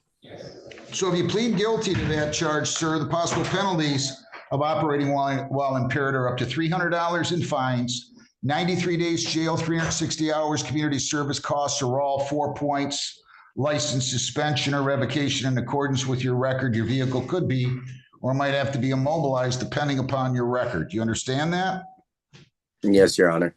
So if you plead guilty to that charge, sir, the possible penalties of operating while impaired are up to $300 in fines, 93 days jail, 360 hours community service costs are all 4 points, license suspension or revocation in accordance with your record. Your vehicle could be or might have to be immobilized depending upon your record. Do you understand that? Yes, Your Honor.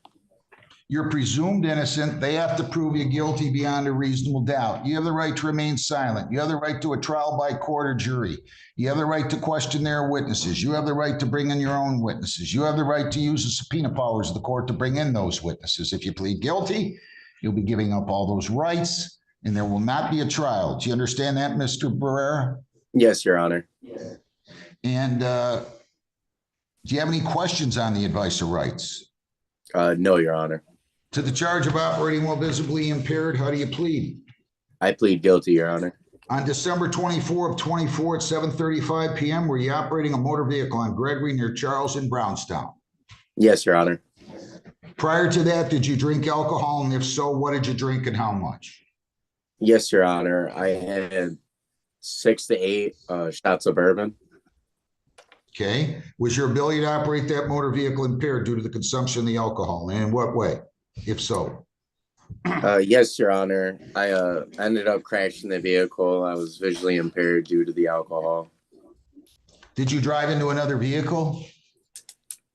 You're presumed innocent. They have to prove you guilty beyond a reasonable doubt. You have the right to remain silent. You have the right to a trial by court or jury. You have the right to question their witnesses. You have the right to bring in your own witnesses. You have the right to use the subpoena powers of the court to bring in those witnesses. If you plead guilty, you'll be giving up all those rights, and there will not be a trial. Do you understand that, Mr. Barrera? Yes, Your Honor. And do you have any questions on the advice of rights? No, Your Honor. To the charge of operating while visibly impaired, how do you plead? I plead guilty, Your Honor. On December 24 of 24 at 7:35 p.m., were you operating a motor vehicle on Gregory near Charles in Brownstown? Yes, Your Honor. Prior to that, did you drink alcohol? And if so, what did you drink and how much? Yes, Your Honor. I had 6 to 8 shots of bourbon. Okay. Was your ability to operate that motor vehicle impaired due to the consumption of the alcohol? And in what way, if so? Yes, Your Honor. I ended up crashing the vehicle. I was visually impaired due to the alcohol. Did you drive into another vehicle?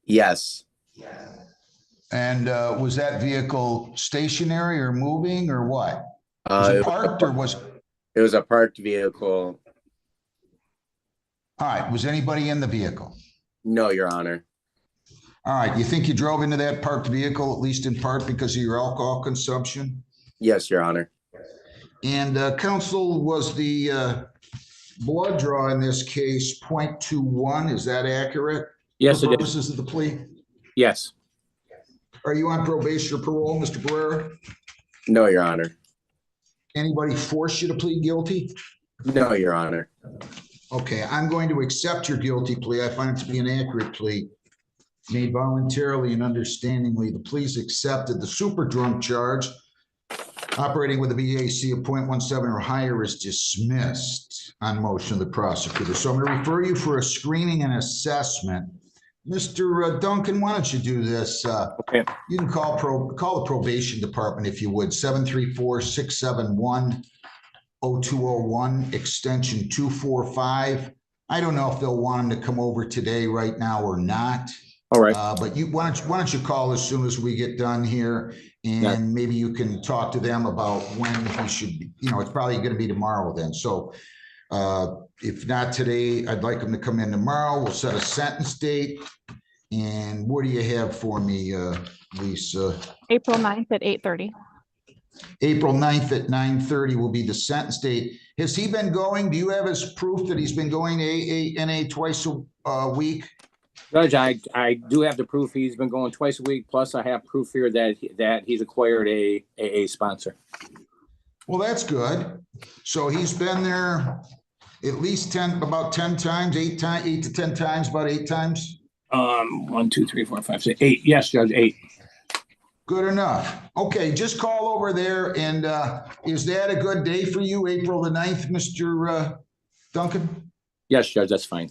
Yes. And was that vehicle stationary or moving or what? Was it parked or was? It was a parked vehicle. All right. Was anybody in the vehicle? No, Your Honor. All right. You think you drove into that parked vehicle, at least in part because of your alcohol consumption? Yes, Your Honor. And counsel, was the blood draw in this case 0.21? Is that accurate? Yes, for it is. purposes of the plea? Yes. Are you on probation or parole, Mr. Barrera? No, Your Honor. Anybody force you to plead guilty? No, Your Honor. Okay, I'm going to accept your guilty plea. I find it to be an accurate plea. Made voluntarily and understandingly. The plea's accepted. The super drunk charge, operating with a BAC of 0.17 or higher, is dismissed on motion of the prosecutor. So I'm going to refer you for a screening and assessment. Mr. Duncan, why don't you do this? Okay. You can call the probation department if you would, 734-671-0201, extension 245. I don't know if they'll want him to come over today right now or not. All right. But why don't you call as soon as we get done here, and maybe you can talk to them about when he should be, it's probably going to be tomorrow then. So if not today, I'd like him to come in tomorrow. We'll set a sentence date. And what do you have for me, Lisa? April 9th at 8:30. April 9th at 9:30 will be the sentence date. Has he been going? Do you have his proof that he's been going to AANA twice a week? Judge, I do have the proof he's been going twice a week. Plus, I have proof here that he's acquired a sponsor. Well, that's good. So he's been there. At least 10, about 10 times, 8 to 10 times, about 8 times? 1, 2, 3, 4, 5, 6, 8. Yes, Judge, 8. Good enough. Okay, just call over there and is that a good day for you, April the 9th, Mr. Duncan? Yes, Judge, that's fine.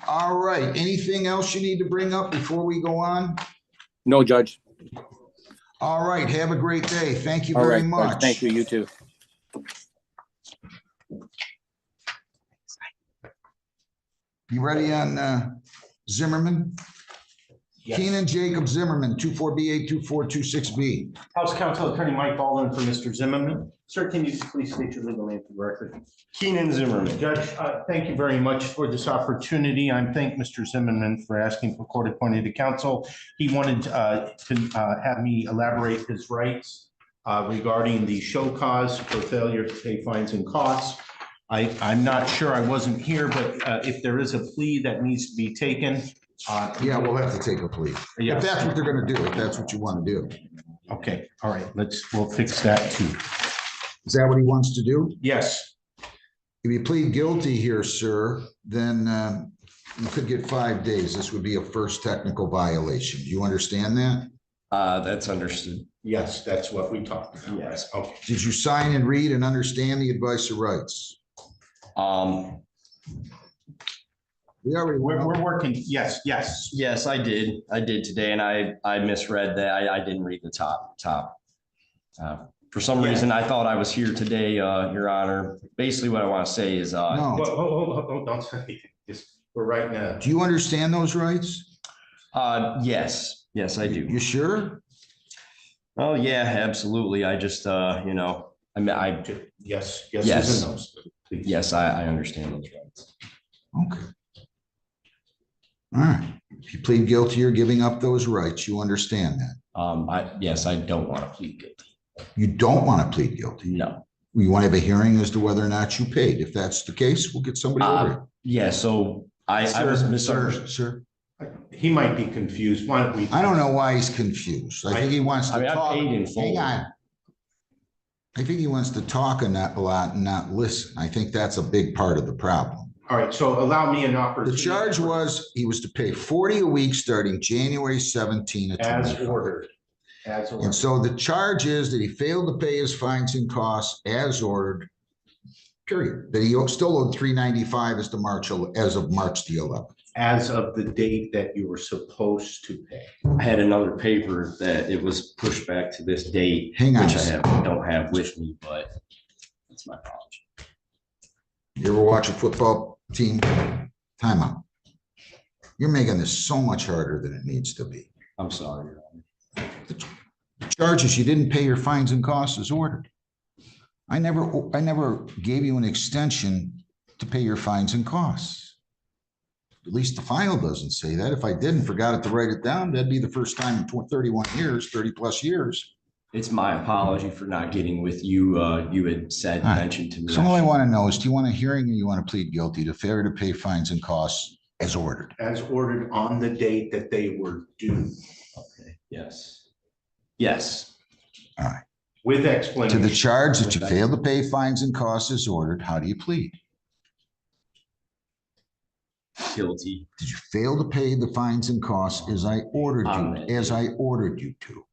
All right, anything else you need to bring up before we go on? No, Judge. All right, have a great day. Thank you All very right, much. Judge, thank you, you too. You ready on Zimmerman? Yes. Keenan Jacob Zimmerman, 24B82426B. House Counsel Attorney Mike Baldwin for Mr. Zimmerman. Sir, can you please state your legal name for the record? Keenan Zimmerman. Judge, thank you very much for this opportunity. I thank Mr. Zimmerman for asking for court appointed counsel. He wanted to have me elaborate his rights regarding the show cause for failure to pay fines and costs. I'm not sure, I wasn't here, but if there is a plea that needs to be taken. Yeah, we'll have to take a plea. Yes. If that's what they're gonna do, if that's what you want to do. Okay, all right, we'll fix that too. Is that what he wants to do? Yes. If you plead guilty here, sir, then you could get 5 days. This would be a first technical violation. Do you understand that? That's understood. Yes, that's what we talked about. Yes. Okay. Did you sign and read and understand the advice of rights? We already went We're working, yes. Yes, I did. I did today, and I misread that. I didn't read the top. For some reason, I thought I was here today, Your Honor. Basically, what I want to say is, No. Hold, don't say anything. We're right now. Do you understand those rights? yes, I do. You sure? Oh, yeah, absolutely. I just, Yes. Yes. Yes. And no's, please. Yes, I understand those rights. Okay. All right. If you plead guilty, you're giving up those rights. You understand that? Yes, I don't want to plead guilty. You don't want to plead guilty? No. You want to have a hearing as to whether or not you paid. If that's the case, we'll get somebody over it. Yeah, so I was misunderstood. Sir. He might be confused. Why don't we? I don't know why he's confused. I think he wants to talk. I paid in full. Hang on. I think he wants to talk a lot and not listen. I think that's a big part of the problem. All right, so allow me an opportunity. The charge was he was to pay 40 a week starting January 17 of As 25. ordered. And so the charge is that he failed to pay his fines and costs as ordered, period. That he still owed $395 as of March the 11th. As of the date that you were supposed to pay. I had another paper that it was pushed back to this date, Hang on which a I second. don't have with me, but that's my apology. You ever watch a football team? Timeout. You're making this so much harder than it needs to be. I'm sorry, Your Honor. The charges you didn't pay your fines and costs as ordered. I never gave you an extension to pay your fines and costs. At least the file doesn't say that. If I didn't, forgot to write it down, that'd be the first time in 31 years, 30 plus years. It's my apology for not getting with you. You had said, mentioned to me. So all I want to know is, do you want a hearing or you want to plead guilty to failure to pay fines and costs as ordered? As ordered on the date that they were due. Okay, yes. Yes. All right. With To explanation. the charge that you failed to pay fines and costs as ordered, how do you plead? Guilty. Did you fail to pay the fines and costs as I ordered you to?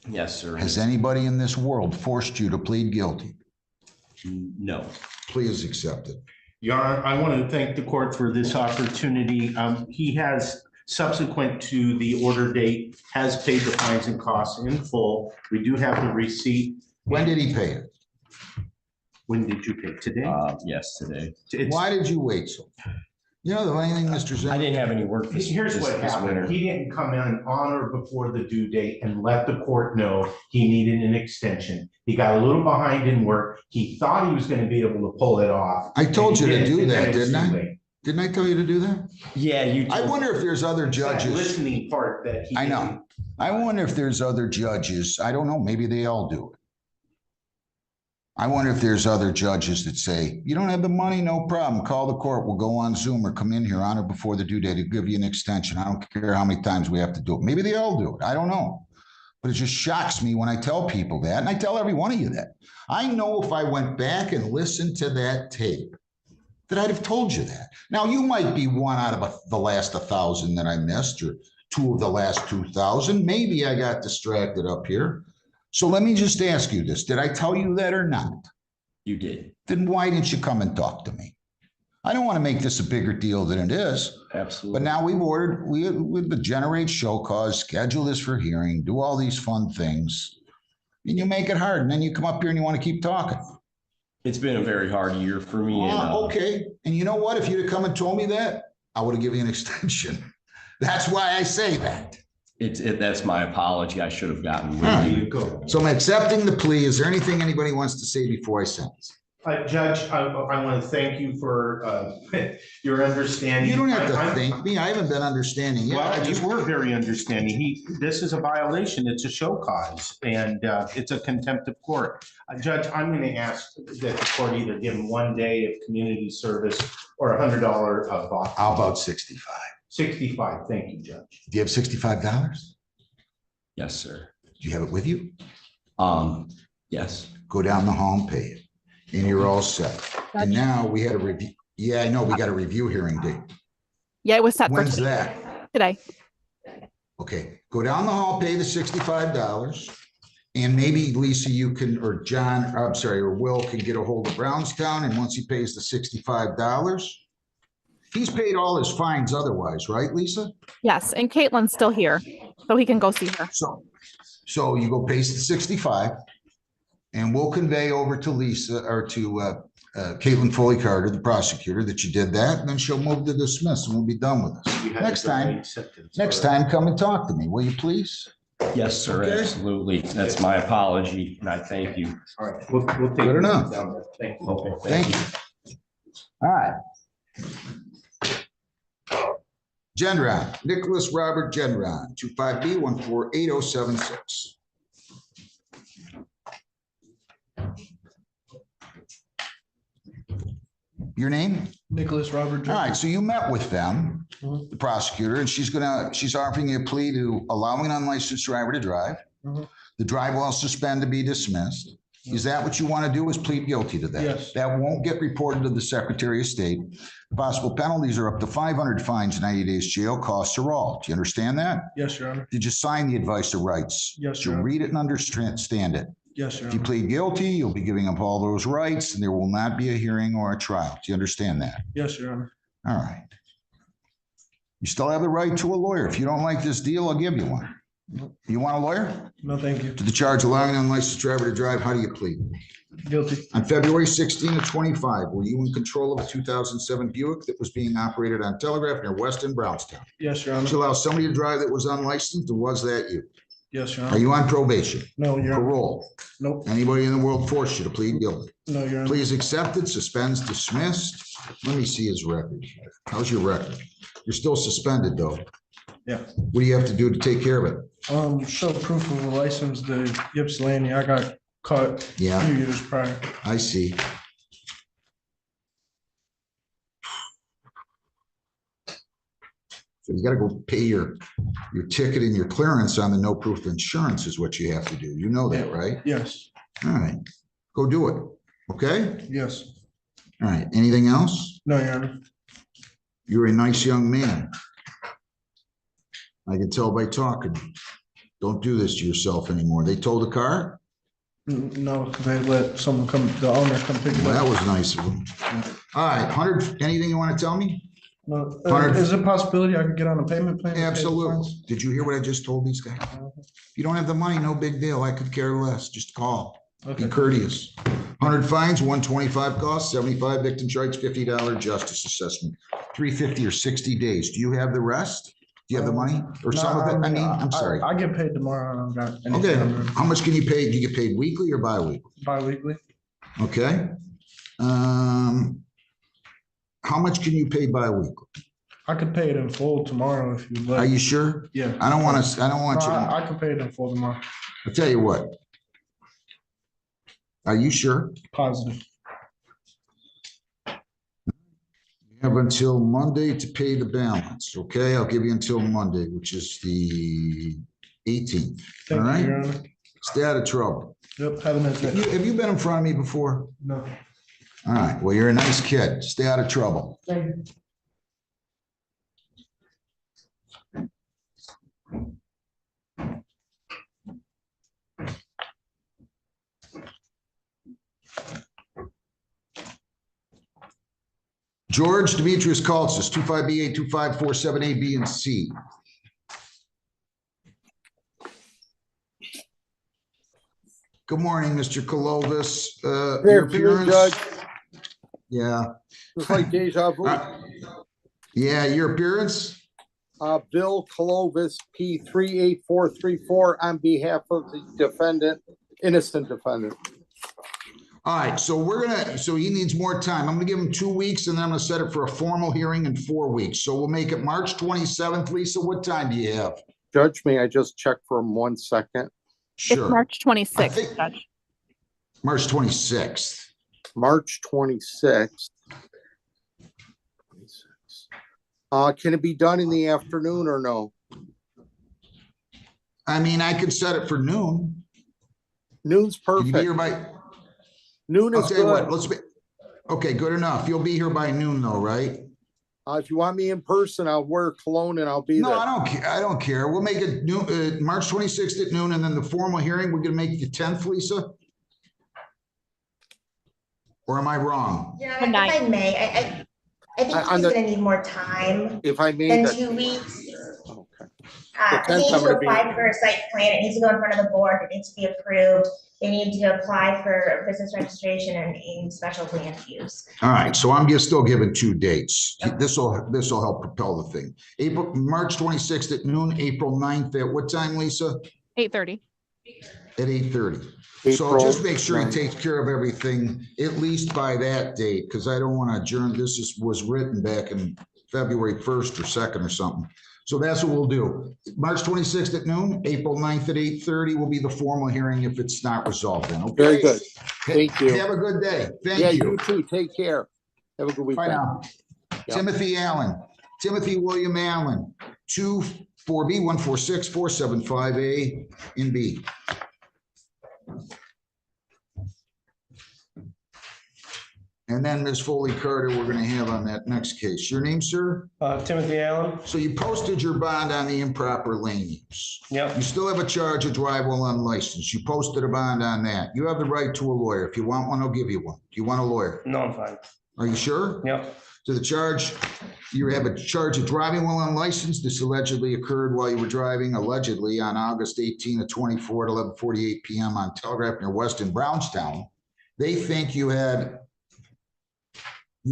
Yes, sir. Has anybody in this world forced you to plead guilty? No. Plea is accepted. Your Honor, I want to thank the court for this opportunity. He has, subsequent to the order date, has paid the fines and costs in full. We do have the receipt. When did he pay it? When did you pay? Today? Yes, today. Why did you wait so? You know, the funny thing, Mr. I Zimmerman, didn't have any work Here's what happened. winter. He didn't come in on or before the due date and let the court know he needed an extension. He got a little behind in work. He thought he was going to be able to pull it off. I told you And he to do and that, then it was didn't too I? late. Didn't I tell you to do that? Yeah, you. I wonder if there's other It's that judges. listening part that he. I know. I wonder if there's other judges. I don't know. Maybe they all do it. I wonder if there's other judges that say, you don't have the money, no problem. Call the court. We'll go on Zoom or come in here on or before the due date to give you an extension. I don't care how many times we have to do it. Maybe they all do it. I don't know. But it just shocks me when I tell people that. And I tell every one of you that. I know if I went back and listened to that tape, that I'd have told you that. Now, you might be one out of the last 1,000 that I missed, or two of the last 2,000. Maybe I got distracted up here. So let me just ask you this. Did I tell you that or not? You did. Then why didn't you come and talk to me? I don't want to make this a bigger deal than it is. Absolutely. But now we've ordered, we would generate show cause, schedule this for hearing, do all these fun things. And you make it hard, and then you come up here and you want to keep talking. It's been a very hard year for me. Okay, and you know what? If you'd have come and told me that, I would have given you an extension. That's why I say that. That's my apology. I should have gotten There with you go. So I'm accepting the plea. Is there anything anybody wants to say before I sentence? Judge, I want to thank you for your understanding. You don't have to thank me. I haven't been understanding yet. Well, you were very understanding. This is a violation. It's a show cause, and it's a contempt of court. Judge, I'm going to ask that the court either give him 1 day of community service or $100 bond. How about 65? 65. Thank you, Judge. Do you have $65? Yes, sir. Do you have it with you? Yes. Go down the hall and pay it, and you're all set. And now we had a review. Yeah, I know. We got a review hearing date. Yeah, it was set for When's that? today. Okay, go down the hall, pay the $65. And maybe Lisa, you can, or John, I'm sorry, or Will can get a hold of Brownstown. And once he pays the $65, he's paid all his fines otherwise, right, Lisa? Yes, and Caitlin's still here, so he can go see her. So you go pay the 65 and we'll convey over to Lisa or to Caitlin Foley Carter, the prosecutor, that you did that, and then she'll move to dismiss and we'll be done with this. Next time, come and talk to me, will you please? Yes, sir. Okay. Absolutely. That's my apology, and I thank you. All right. We'll take Good it enough. down there. Thank you. Okay. Thank you. All right. Genron, Nicholas Robert Genron, 25B148076. Your name? Nicholas Robert. All right, so you met with them, Mhm. the prosecutor, and she's offering you a plea to allowing an unlicensed driver to drive. Mhm. The drive while suspended to be dismissed. Is that what you want to do, is plead guilty to that? Yes. That won't get reported to the Secretary of State. Possible penalties are up to 500 fines, 90 days jail, costs are all. Do you understand that? Yes, Your Honor. Did you sign the advice of rights? Yes, Did you Your Honor. read it and understand it? Yes, Your If you Honor. plead guilty, you'll be giving up all those rights and there will not be a hearing or a trial. Do you understand that? Yes, Your Honor. All right. You still have the right to a lawyer. If you don't like this deal, I'll give you one. You want a lawyer? No, thank you. To the charge of allowing an unlicensed driver to drive, how do you plead? Guilty. On February 16 of 25, were you in control of a 2007 Buick that was being operated on Telegraph near Weston, Brownstown? Yes, Your Did you Honor. allow somebody to drive that was unlicensed, or was that you? Yes, Your Are Honor. you on probation? No, Your Honor. Parole? Nope. Anybody in the world forced you to plead guilty? No, Your Honor. Plea is accepted, suspends, dismissed. Let me see his record. How's your record? You're still suspended, though. Yeah. What do you have to do to take care of it? Show proof of a license to Ypsilanti. I got caught a Yeah, few years prior. I see. So you gotta go pay your ticket and your clearance on the no proof insurance is what you have to do. You know that, right? Yes. All right, go do it. Okay? Yes. All right, anything else? No, Your Honor. You're a nice young man. I can tell by talking. Don't do this to yourself anymore. They towed the car? No, they let someone come, the owner come pick it Well, that up. was nice of them. All right, 100, anything you want to tell me? No, 100. is it a possibility I could get on a payment plan? to pay the Absolutely. fines? Did you hear what I just told these guys? If you don't have the money, no big deal. I could care less. Just call. Be Okay. courteous. 100 fines, 125 costs, 75 victim charge, $50 justice assessment, 350 or 60 days. Do you have the rest? Do you have the money or No, some of it? I mean, I'm sorry. I get paid tomorrow. I don't got anything. Okay, under it. how much can you pay? Do you get paid weekly or bi-weekly? Bi-weekly. Okay. How much can you pay bi-weekly? I could pay it in full tomorrow if you'd Are like. you sure? Yeah. I don't want to, I don't want No, you, I can pay it in full tomorrow. I'll tell you what. Are you sure? Positive. You have until Monday to pay the balance, okay? I'll give you until Monday, which is the 18th, all Thank you, right? Your Honor. Stay out of trouble. Yep, have a nice day. Have you been in front of me before? No. All right, well, you're a nice kid. Stay out of trouble. George Demetrius Kaltzis, 25B8, 2547A, B, and C. Good morning, Mr. Kalovis. Your appearance? Judge. Yeah. It's like deja vu. Yeah, your appearance? Bill Clovis, P 38434, on behalf of the defendant, innocent defendant. All right, so he needs more time. I'm gonna give him 2 weeks and then I'm gonna set it for a formal hearing in 4 weeks. So we'll make it March 27th. Lisa, what time do you have? Judge, may I just check for him 1 second? Sure. It's March 26th, Judge. March 26th. March 26th. Can it be done in the afternoon or no? I mean, I could set it for noon. Noon's Can you be perfect. here by? Noon I'll is tell you what, good. let's be, okay, good enough. You'll be here by noon though, right? If you want me in person, I'll wear cologne and I'll be No, there. I don't care. I don't care. We'll make it noon, March 26th at noon, and then the formal hearing, we're gonna make it the 10th, Lisa? Or am I wrong? Yeah, if I may, I think he's gonna need more time If I may, than that- 2 weeks. Okay. They need I'm to gonna be- apply for a site plan, it needs to go in front of the board, it needs to be approved. They need to apply for business registration and special land use. All right, so I'm just still giving 2 dates. This will help propel the thing. March 26th at noon, April 9th at what time, Lisa? 8:30. At 8:30. So April just make sure he 9th. takes care of everything, at least by that date, because I don't want to adjourn. Was written back in February 1st or 2nd or something. So that's what we'll do. March 26th at noon, April 9th at 8:30 will be the formal hearing if it's not resolved then, okay? Very good. Thank you. Have a good day. Yeah, Thank you. you too. Take care. Have a good Bye weekend. now. Timothy Allen, Timothy William Allen, 24B 146475A and B. And then Ms. Foley Carter, we're gonna have on that next case. Your name, sir? Timothy Allen. So you posted your bond on the improper lane use. Yep. You still have a charge of drive while unlicensed. You posted a bond on that. You have the right to a lawyer. If you want one, I'll give you one. Do you want a lawyer? No, I'm fine. Are you sure? Yep. So the charge, you have a charge of driving while unlicensed. This allegedly occurred while you were driving allegedly on August 18 of 24 at 11:48 PM on Telegraph near West in Brownstown. They think you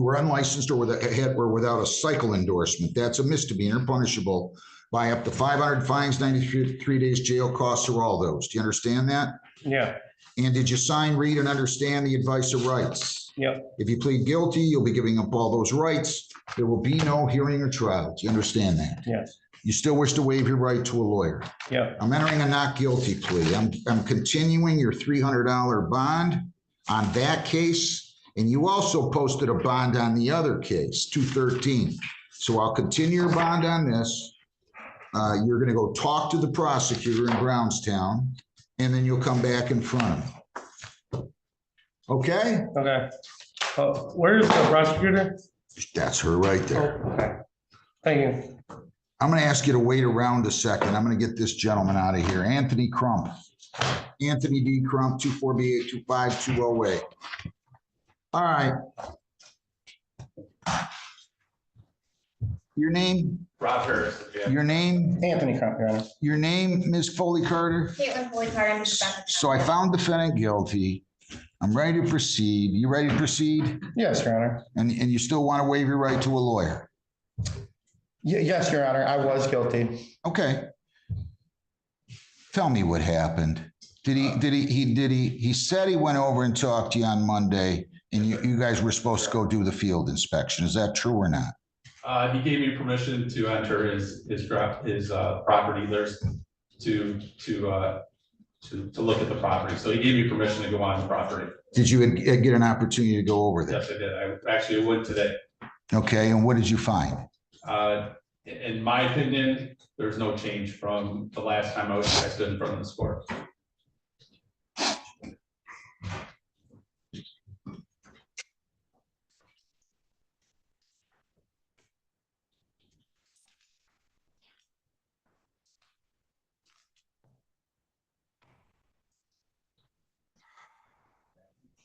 were unlicensed or without a cycle endorsement. That's a misdemeanor, punishable by up to 500 fines, 93 days jail, costs, or all those. Do you understand that? Yeah. And did you sign, read, and understand the advice of rights? Yep. If you plead guilty, you'll be giving up all those rights. There will be no hearing or trial. Do you understand that? Yes. You still wish to waive your right to a lawyer. Yep. I'm entering a not guilty plea. I'm continuing your $300 bond on that case. And you also posted a bond on the other case, 213. So I'll continue your bond on this. You're gonna go talk to the prosecutor in Brownstown, and then you'll come back in front of me. Okay? Okay. Where's the prosecutor? That's her right there. Okay. Thank you. I'm gonna ask you to wait around a second. I'm gonna get this gentleman out of here. Anthony Crump. Anthony D. Crump, 24B82520A. All right. Your name? Rob Harris. Your name? Anthony Crump, Your Honor. Your name, Ms. Foley Carter? Caitlin Foley Carter, I'm just about to. So I found defendant guilty. I'm ready to proceed. You ready to proceed? Yes, Your Honor. And you still want to waive your right to a lawyer? Yes, Your Honor, I was guilty. Okay. Tell me what happened. He said he went over and talked to you on Monday and you guys were supposed to go do the field inspection. Is that true or not? He gave me permission to enter his property. There's to look at the property. So he gave me permission to go on the property. Did you get an opportunity to go over there? Yes, I did. I actually went today. Okay, and what did you find? In my opinion, there's no change from the last time I stood in front of this court.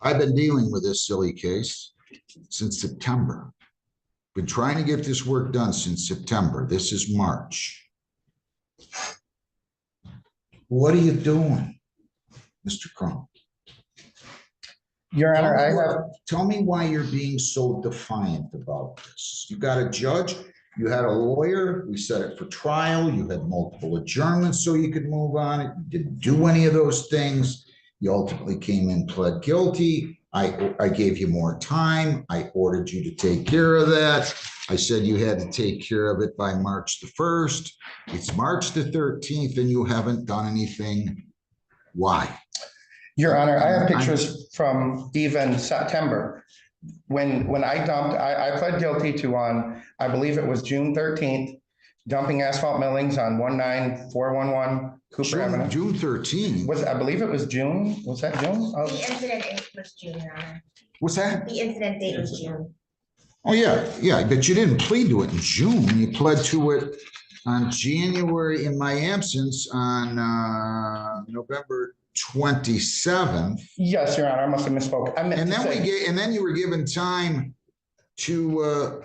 I've been dealing with this silly case since September. Been trying to get this work done since September. This is March. What are you doing, Mr. Crump? Your Honor, Tell me why you're being so defiant about this. You got a judge, you had a lawyer, we set it for trial, you had multiple adjournments so you could move on. You didn't do any of those things. You ultimately came in, pled guilty. I gave you more time. I ordered you to take care of that. I said you had to take care of it by March the 1st. It's March the 13th and you haven't done anything. Why? Your Honor, I have pictures from even September. When I dumped, I pled guilty to on, I believe it was June 13th, dumping asphalt millings on 19411 Cooper Avenue. June 13th. I believe it was June. Was that June? The incident date was June, Your Honor. What's that? The incident date was June. Oh, yeah, but you didn't plead to it in June. You pled to it on January, in my absence, on November 27th. Yes, Your Honor, I must have misspoke. And then you were given time to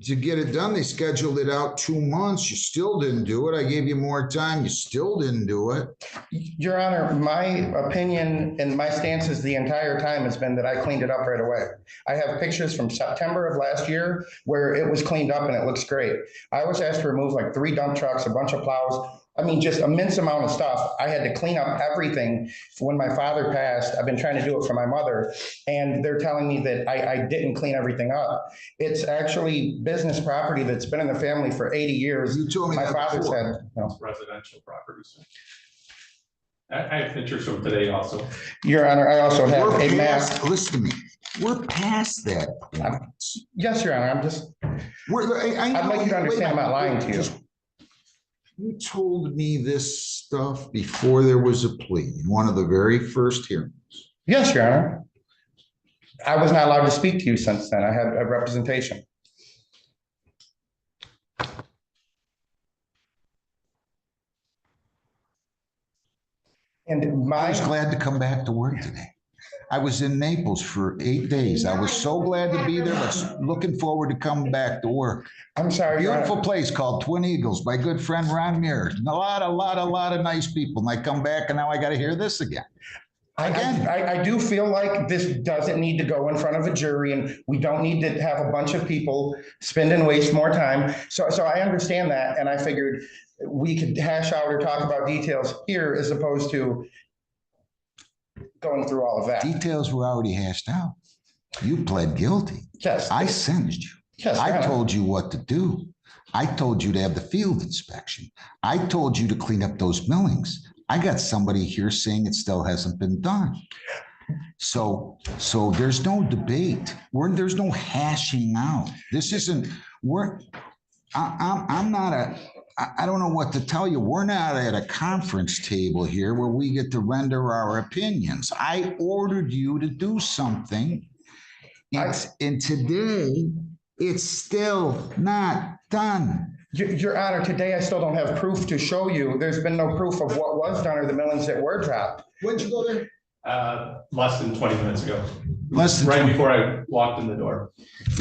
get it done. They scheduled it out 2 months. You still didn't do it. I gave you more time. You still didn't do it. Your Honor, my opinion and my stance is the entire time has been that I cleaned it up right away. I have pictures from September of last year where it was cleaned up and it looks great. I was asked to remove like 3 dump trucks, a bunch of plows. I mean, just immense amount of stuff. I had to clean up everything. When my father passed, I've been trying to do it for my mother, and they're telling me that I didn't clean everything up. It's actually business property that's been in the family for 80 years. You told me my that father before. said, no. It's residential properties. I have pictures from today also. Your Honor, I also have a map. Listen to me. We're past that point. Yes, Your Honor, I'd like you to understand I'm not lying to you. You told me this stuff before there was a plea, in one of the very first hearings. Yes, Your Honor. I was not allowed to speak to you since then. I had a representation. And I was glad to come back to work today. I was in Naples for 8 days. I was so glad to be there, but looking forward to coming back to work. I'm sorry. Beautiful place called Twin Eagles, my good friend Ron Muir. A lot of nice people. And I come back and now I got to hear this again. I do feel like this doesn't need to go in front of a jury, and we don't need to have a bunch of people spend and waste more time. So I understand that, and I figured we could hash out or talk about details here as opposed to going through all of that. Details were already hashed out. You pled guilty. Yes. I sentenced you. Yes. I told you what to do. I told you to have the field inspection. I told you to clean up those millings. I got somebody here saying it still hasn't been done. So there's no debate. There's no hashing out. This isn't, I don't know what to tell you. We're not at a conference table here where we get to render our opinions. I ordered you to do something. And today it's still not done. Your Honor, today I still don't have proof to show you. There's been no proof of what was done or the millings that were dropped. When'd you go there? Less than 20 minutes ago. Right before I walked in the door.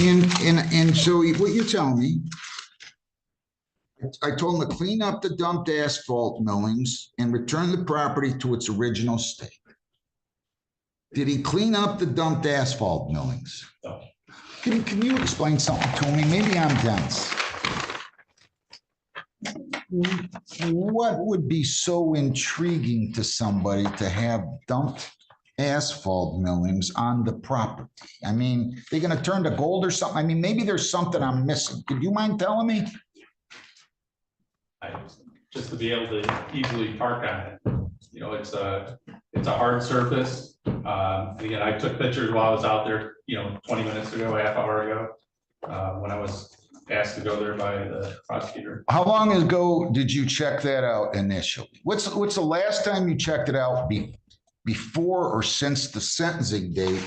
And so what you're telling me, I told him to clean up the dumped asphalt millings and return the property to its original state. Did he clean up the dumped asphalt millings? No. Can you explain something to me? Maybe I'm dense. What would be so intriguing to somebody to have dumped asphalt millings on the property? I mean, they're going to turn to gold or something. I mean, maybe there's something I'm missing. Could you mind telling me? Just to be able to easily park on it. You know, it's a hard surface. Again, I took pictures while I was out there, 20 minutes ago, half hour ago, when I was asked to go there by the prosecutor. How long ago did you check that out initially? What's the last time you checked it out before or since the sentencing date,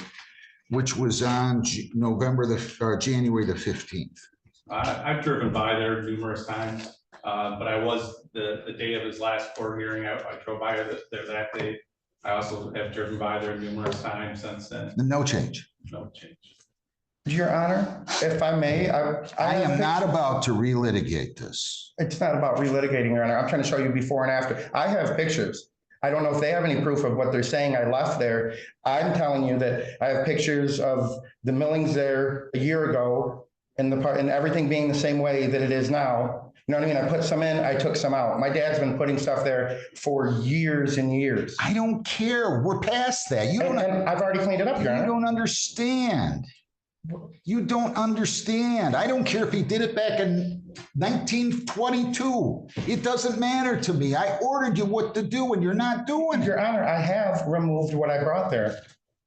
which was on January the 15th? I've driven by there numerous times, but I was the day of his last court hearing. I drove by there that day. I also have driven by there numerous times since then. No change. No change. Your Honor, if I may, I am not about to relitigate this. It's not about relitigating, Your Honor. I'm trying to show you before and after. I have pictures. I don't know if they have any proof of what they're saying I left there. I'm telling you that I have pictures of the millings there a year ago and and everything being the same way that it is now. You know what I mean? I put some in, I took some out. My dad's been putting stuff there for years and years. I don't care. We're past that. You don't. And I've already cleaned it up, Your Honor. You don't understand. You don't understand. I don't care if he did it back in 1922. It doesn't matter to me. I ordered you what to do and you're not doing it. Your Honor, I have removed what I brought there.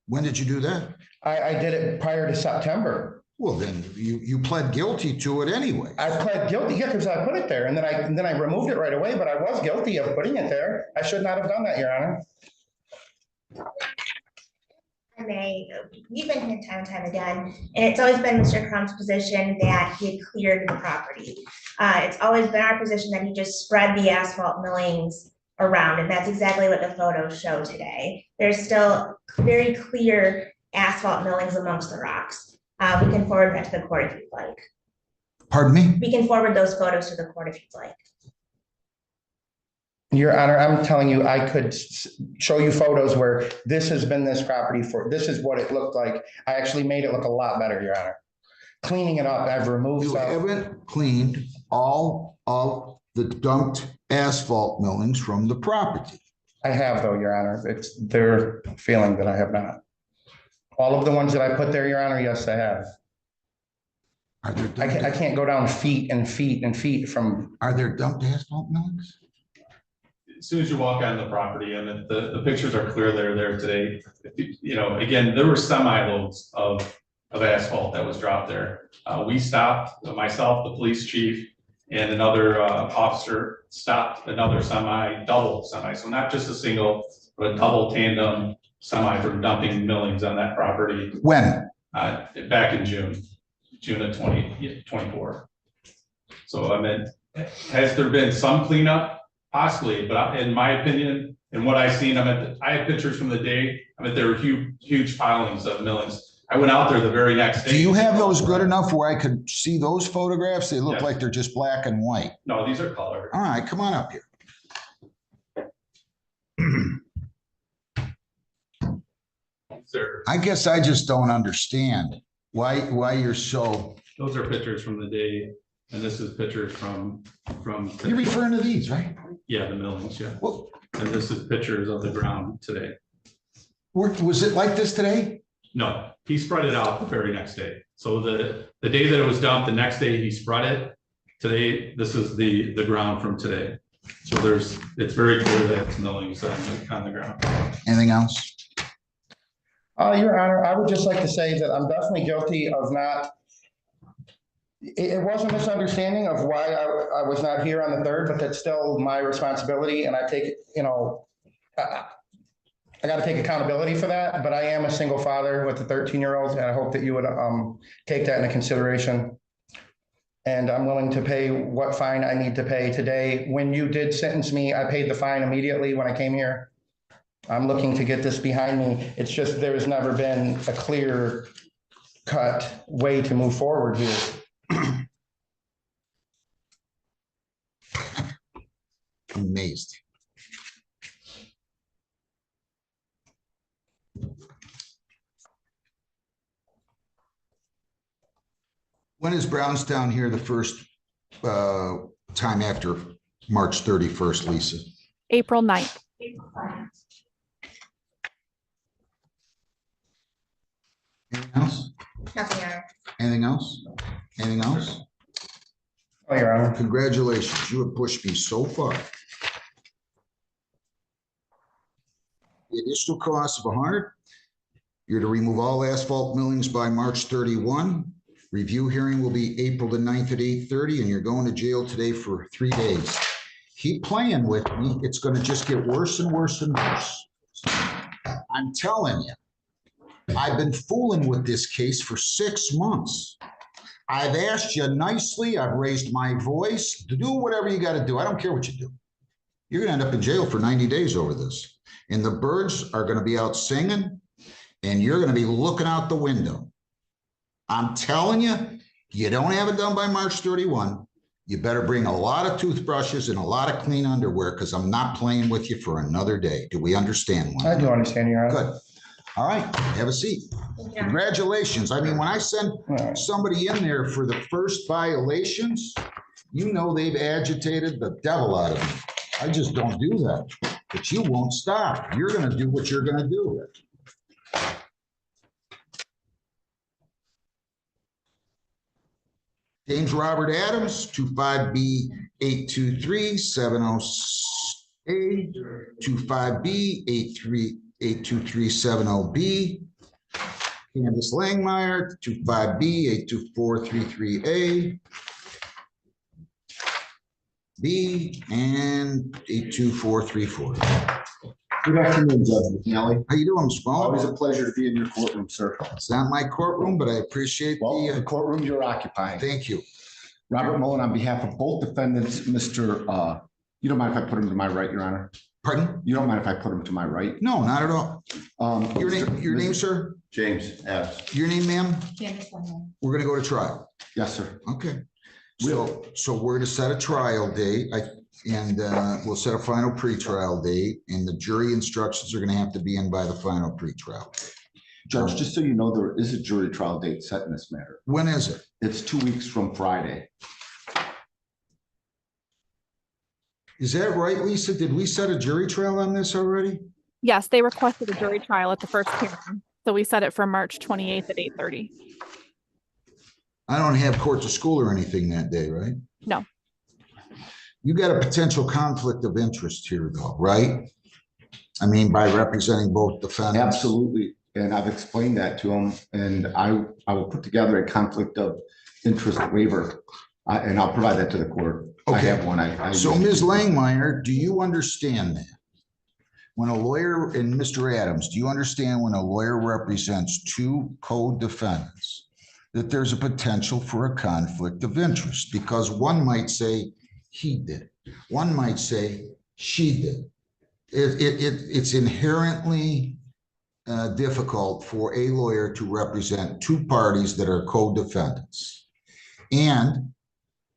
When did you do that? I did it prior to September. Well, then you pled guilty to it anyway. I pled guilty, yeah, because I put it there and then I removed it right away, but I was guilty of putting it there. I should not have done that, Your Honor. You've been here time and time again, and it's always been Mr. Crumb's position that he had cleared the property. It's always been our position that he just spread the asphalt millings around, and that's exactly what the photos show today. There's still very clear asphalt millings amongst the rocks. We can forward that to the court if you'd like. Pardon me? We can forward those photos to the court if you'd like. Your Honor, I'm telling you, I could show you photos where this has been this property this is what it looked like. I actually made it look a lot better, Your Honor. Cleaning it up, I've removed stuff. You haven't cleaned all of the dumped asphalt millings from the property. I have though, Your Honor. It's their feeling that I have not. All of the ones that I put there, Your Honor, yes, I have. Are there I can't go down feet and feet and feet from. Are there dumped asphalt millings? As soon as you walk on the property, and the pictures are clear, they're there today. You know, again, there were semi-loads of asphalt that was dropped there. We stopped, myself, the police chief, and another officer stopped another double semi. So not just a single, but a double tandem semi for dumping millings on that property. When? Back in June of 2024. So I mean, has there been some cleanup? Possibly, but in my opinion, and what I've seen, I have pictures from the day. There were huge pilings of millings. I went out there the very next day. Do you have those good enough where I could see those photographs? They look like they're just black and white. No, these are colored. All right, come on up here. I guess I just don't understand why you're so. Those are pictures from the day, and this is pictures from. You're referring to these, right? Yeah, the millings, yeah. Well, and this is pictures of the ground today. Was it like this today? No, he spread it out the very next day. So the day that it was dumped, the next day he spread it. Today, this is the ground from today. So it's very clear that it's millings on the ground. Anything else? Your Honor, I would just like to say that I'm definitely guilty of not. It was a misunderstanding of why I was not here on the 3rd, but that's still my responsibility, and I take it, you know, I got to take accountability for that, but I am a single father with a 13-year-old, and I hope that you would take that into consideration. And I'm willing to pay what fine I need to pay today. When you did sentence me, I paid the fine immediately when I came here. I'm looking to get this behind me. It's just there's never been a clear cut way to move forward here. Amazed. When is Brownstown here the first time after March 31st, Lisa? April 9th. Anything else? Nothing, Your Honor. Anything else? Anything else? Oh, Your Honor. Congratulations. You have pushed me so far. The initial cost of 100. You're to remove all asphalt millings by March 31. Review hearing will be April the 9th at 8:30, and you're going to jail today for 3 days. Keep playing with me. It's going to just get worse and worse and worse. I'm telling you. I've been fooling with this case for 6 months. I've asked you nicely. I've raised my voice. Do whatever you got to do. I don't care what you do. You're gonna end up in jail for 90 days over this. And the birds are gonna be out singing and you're gonna be looking out the window. I'm telling you, you don't have it done by March 31. You better bring a lot of toothbrushes and a lot of clean underwear because I'm not playing with you for another day. Do we understand one? I do understand, Your Honor. Good. All right, have a seat. Congratulations. I mean, when I send somebody in there for the first violations, you know they've agitated the devil out of me. I just don't do that. But you won't stop. You're gonna do what you're gonna do. James Robert Adams, 25B 82370A, 25B 82370B. Candace Langmeyer, 25B 82433A, B, and 82434. Good afternoon, Judge McNally. How you doing, Mr. Mullen? Always a pleasure to be in your courtroom, sir. It's not my courtroom, but I appreciate the courtroom you're occupying. Thank you. Robert Mullen, on behalf of both defendants, Mr. You don't mind if I put him to my right, Your Honor? Pardon? You don't mind if I put him to my right? No, not at all. Your name, sir? James Adams. Your name, ma'am? Candace Langmeyer. We're gonna go to trial. Yes, sir. Okay. So we're to set a trial date, and we'll set a final pretrial date, and the jury instructions are gonna have to be in by the final pretrial. Judge, just so you know, there is a jury trial date set in this matter. When is it? It's 2 weeks from Friday. Is that right, Lisa? Did we set a jury trial on this already? Yes, they requested a jury trial at the first hearing. So we set it for March 28th at 8:30. I don't have court to school or anything that day, right? No. You got a potential conflict of interest here though, right? I mean, by representing both defendants. Absolutely. And I've explained that to him, and I will put together a conflict of interest waiver, and I'll provide that to the court. Okay. I have one. So Ms. Langmeyer, do you understand that? When a lawyer, and Mr. Adams, do you understand when a lawyer represents two co-defendants, that there's a potential for a conflict of interest? Because one might say he did, one might say she did. It's inherently difficult for a lawyer to represent two parties that are co-defendants. And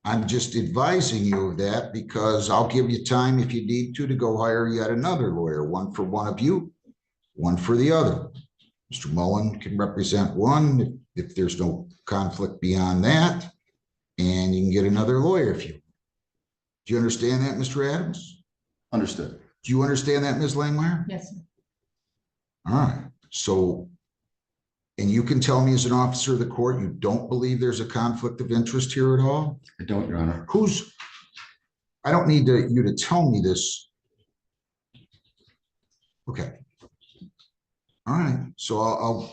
I'm just advising you of that because I'll give you time if you need to go hire yet another lawyer, one for one of you, one for the other. Mr. Mullen can represent one if there's no conflict beyond that, and you can get another lawyer if you. Do you understand that, Mr. Adams? Understood. Do you understand that, Ms. Langmeyer? Yes, sir. All right. So, and you can tell me as an officer of the court, you don't believe there's a conflict of interest here at all? I don't, Your Honor. I don't need you to tell me this. Okay. All right. So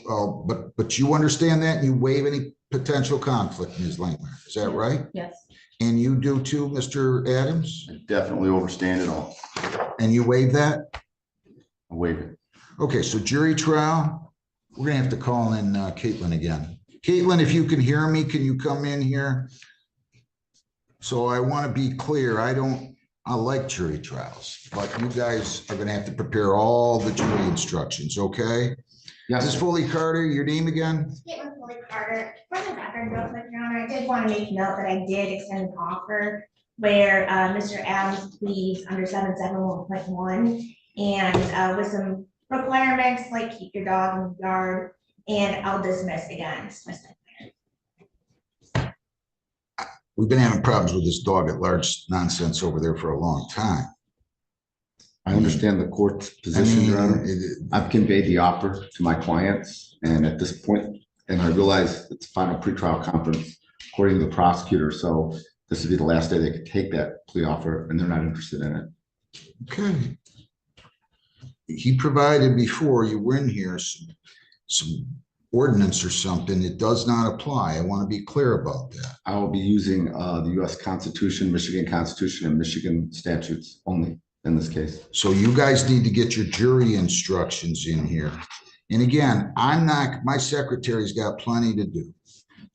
but you understand that and you waive any potential conflict, Ms. Langmeyer. Is that right? Yes. And you do too, Mr. Adams? I definitely overstand it all. And you waive that? I waive it. Okay, so jury trial, we're gonna have to call in Caitlin again. Caitlin, if you can hear me, can you come in here? So I want to be clear, I like jury trials, but you guys are gonna have to prepare all the jury instructions, okay? Yes. Ms. Foley Carter, your name again? Caitlin Foley Carter. For the record, real quick, Your Honor, I did want to make note that I did extend an offer where Mr. Adams pleads under 771.1 and with some requirements like keep your dog in the yard, and I'll dismiss against Ms. Langmeyer. We've been having problems with this dog at large nonsense over there for a long time. I understand the court's position, Your Honor. I've conveyed the offer to my clients, and at this point, and I realize it's final pretrial conference according to the prosecutor, so this would be the last day they could take that plea offer, and they're not interested in it. Okay. He provided before you were in here some ordinance or something. It does not apply. I want to be clear about that. I will be using the U.S. Constitution, Michigan Constitution, and Michigan statutes only in this case. So you guys need to get your jury instructions in here. And again, my secretary's got plenty to do.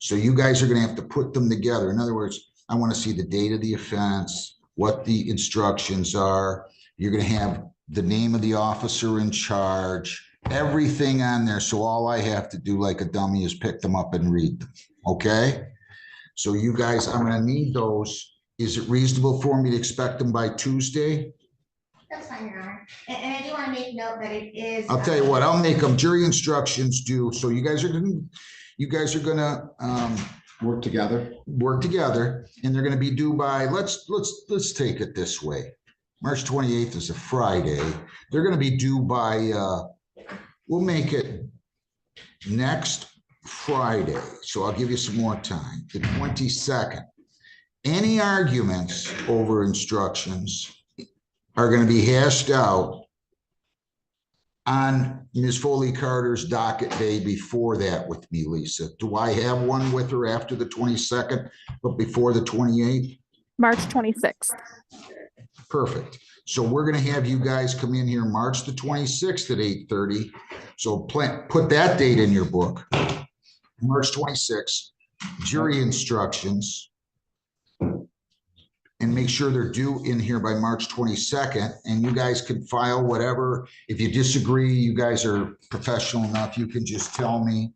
So you guys are going to have to put them together. In other words, I want to see the date of the offense, what the instructions are. You're gonna have the name of the officer in charge, everything on there. So all I have to do like a dummy is pick them up and read them, okay? So you guys, I'm gonna need those. Is it reasonable for me to expect them by Tuesday? That's fine, Your Honor. And I do want to make note that it is. I'll tell you what, I'll make them jury instructions due. So you guys are gonna Work together. and they're gonna be due by, let's take it this way. March 28th is a Friday. They're gonna be due by, we'll make it next Friday. So I'll give you some more time, the 22nd. Any arguments over instructions are gonna be hashed out on Ms. Foley Carter's docket day before that with me, Lisa. Do I have one with her after the 22nd, but before the 28th? March 26th. Perfect. So we're gonna have you guys come in here March the 26th at 8:30. So put that date in your book. March 26th, jury instructions. And make sure they're due in here by March 22nd, and you guys can file whatever. If you disagree, you guys are professional enough, you can just tell me.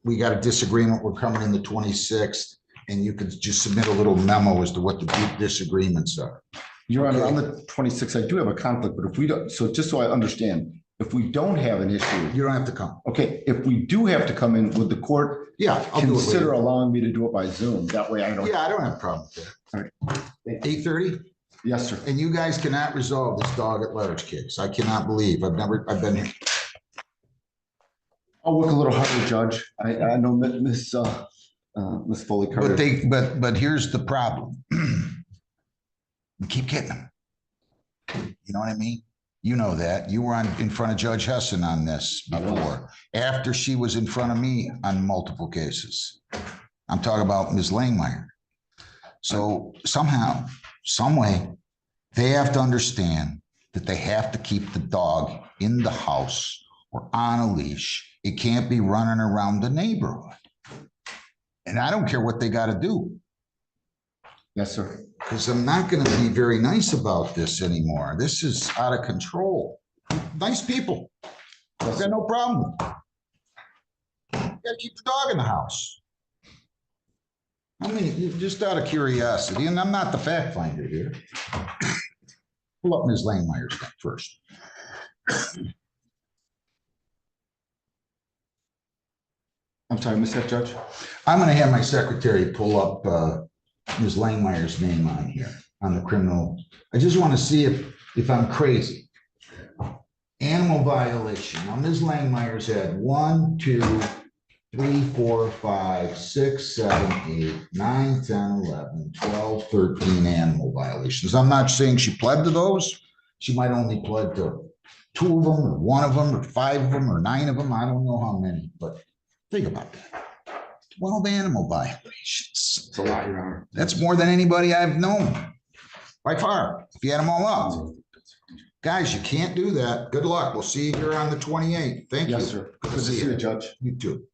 We got a disagreement, we're coming in the 26th, and you can just submit a little memo as to what the disagreements are. Your Honor, on the 26th, I do have a conflict, but if we don't, so just so I understand, if we don't have an issue. You don't have to come. Okay, if we do have to come in, would the court Yeah, I'll do it consider later. allowing me to do it by Zoom? That way I don't. Yeah, I don't have a problem with that. All right. 8:30? Yes, sir. And you guys cannot resolve this dog at large case. I cannot believe, I've been here. I'll work a little harder, Judge. I know Miss Foley Carter. But here's the problem. We keep getting them. You know what I mean? You know that. You were in front of Judge Hessen on this before, after she was in front of me on multiple cases. I'm talking about Ms. Langmeyer. So somehow, some way, they have to understand that they have to keep the dog in the house or on a leash. It can't be running around the neighborhood. And I don't care what they got to do. Yes, sir. Because I'm not going to be very nice about this anymore. This is out of control. Nice people. I've got no problem. You got to keep the dog in the house. I mean, just out of curiosity, and I'm not the fact finder here. Pull up Ms. Langmeyer's thing first. I'm sorry, Mr. Head Judge. I'm going to have my secretary pull up Ms. Langmeyer's name on here on the criminal. I just want to see if I'm crazy. Animal violation. Now, Ms. Langmeyer's had 1, 2, 3, 4, 5, 6, 7, 8, 9, 10, 11, 12, 13 animal violations. I'm not saying she pled to those. She might only pled to 2 of them or 1 of them or 5 of them or 9 of them. I don't know how many, but think about that. 12 animal violations. It's a lot, Your Honor. That's more than anybody I've known by far, if you had them all up. Guys, you can't do that. Good luck. We'll see you here on the 28th. Thank you. Yes, sir. Good to see you, Judge. You too.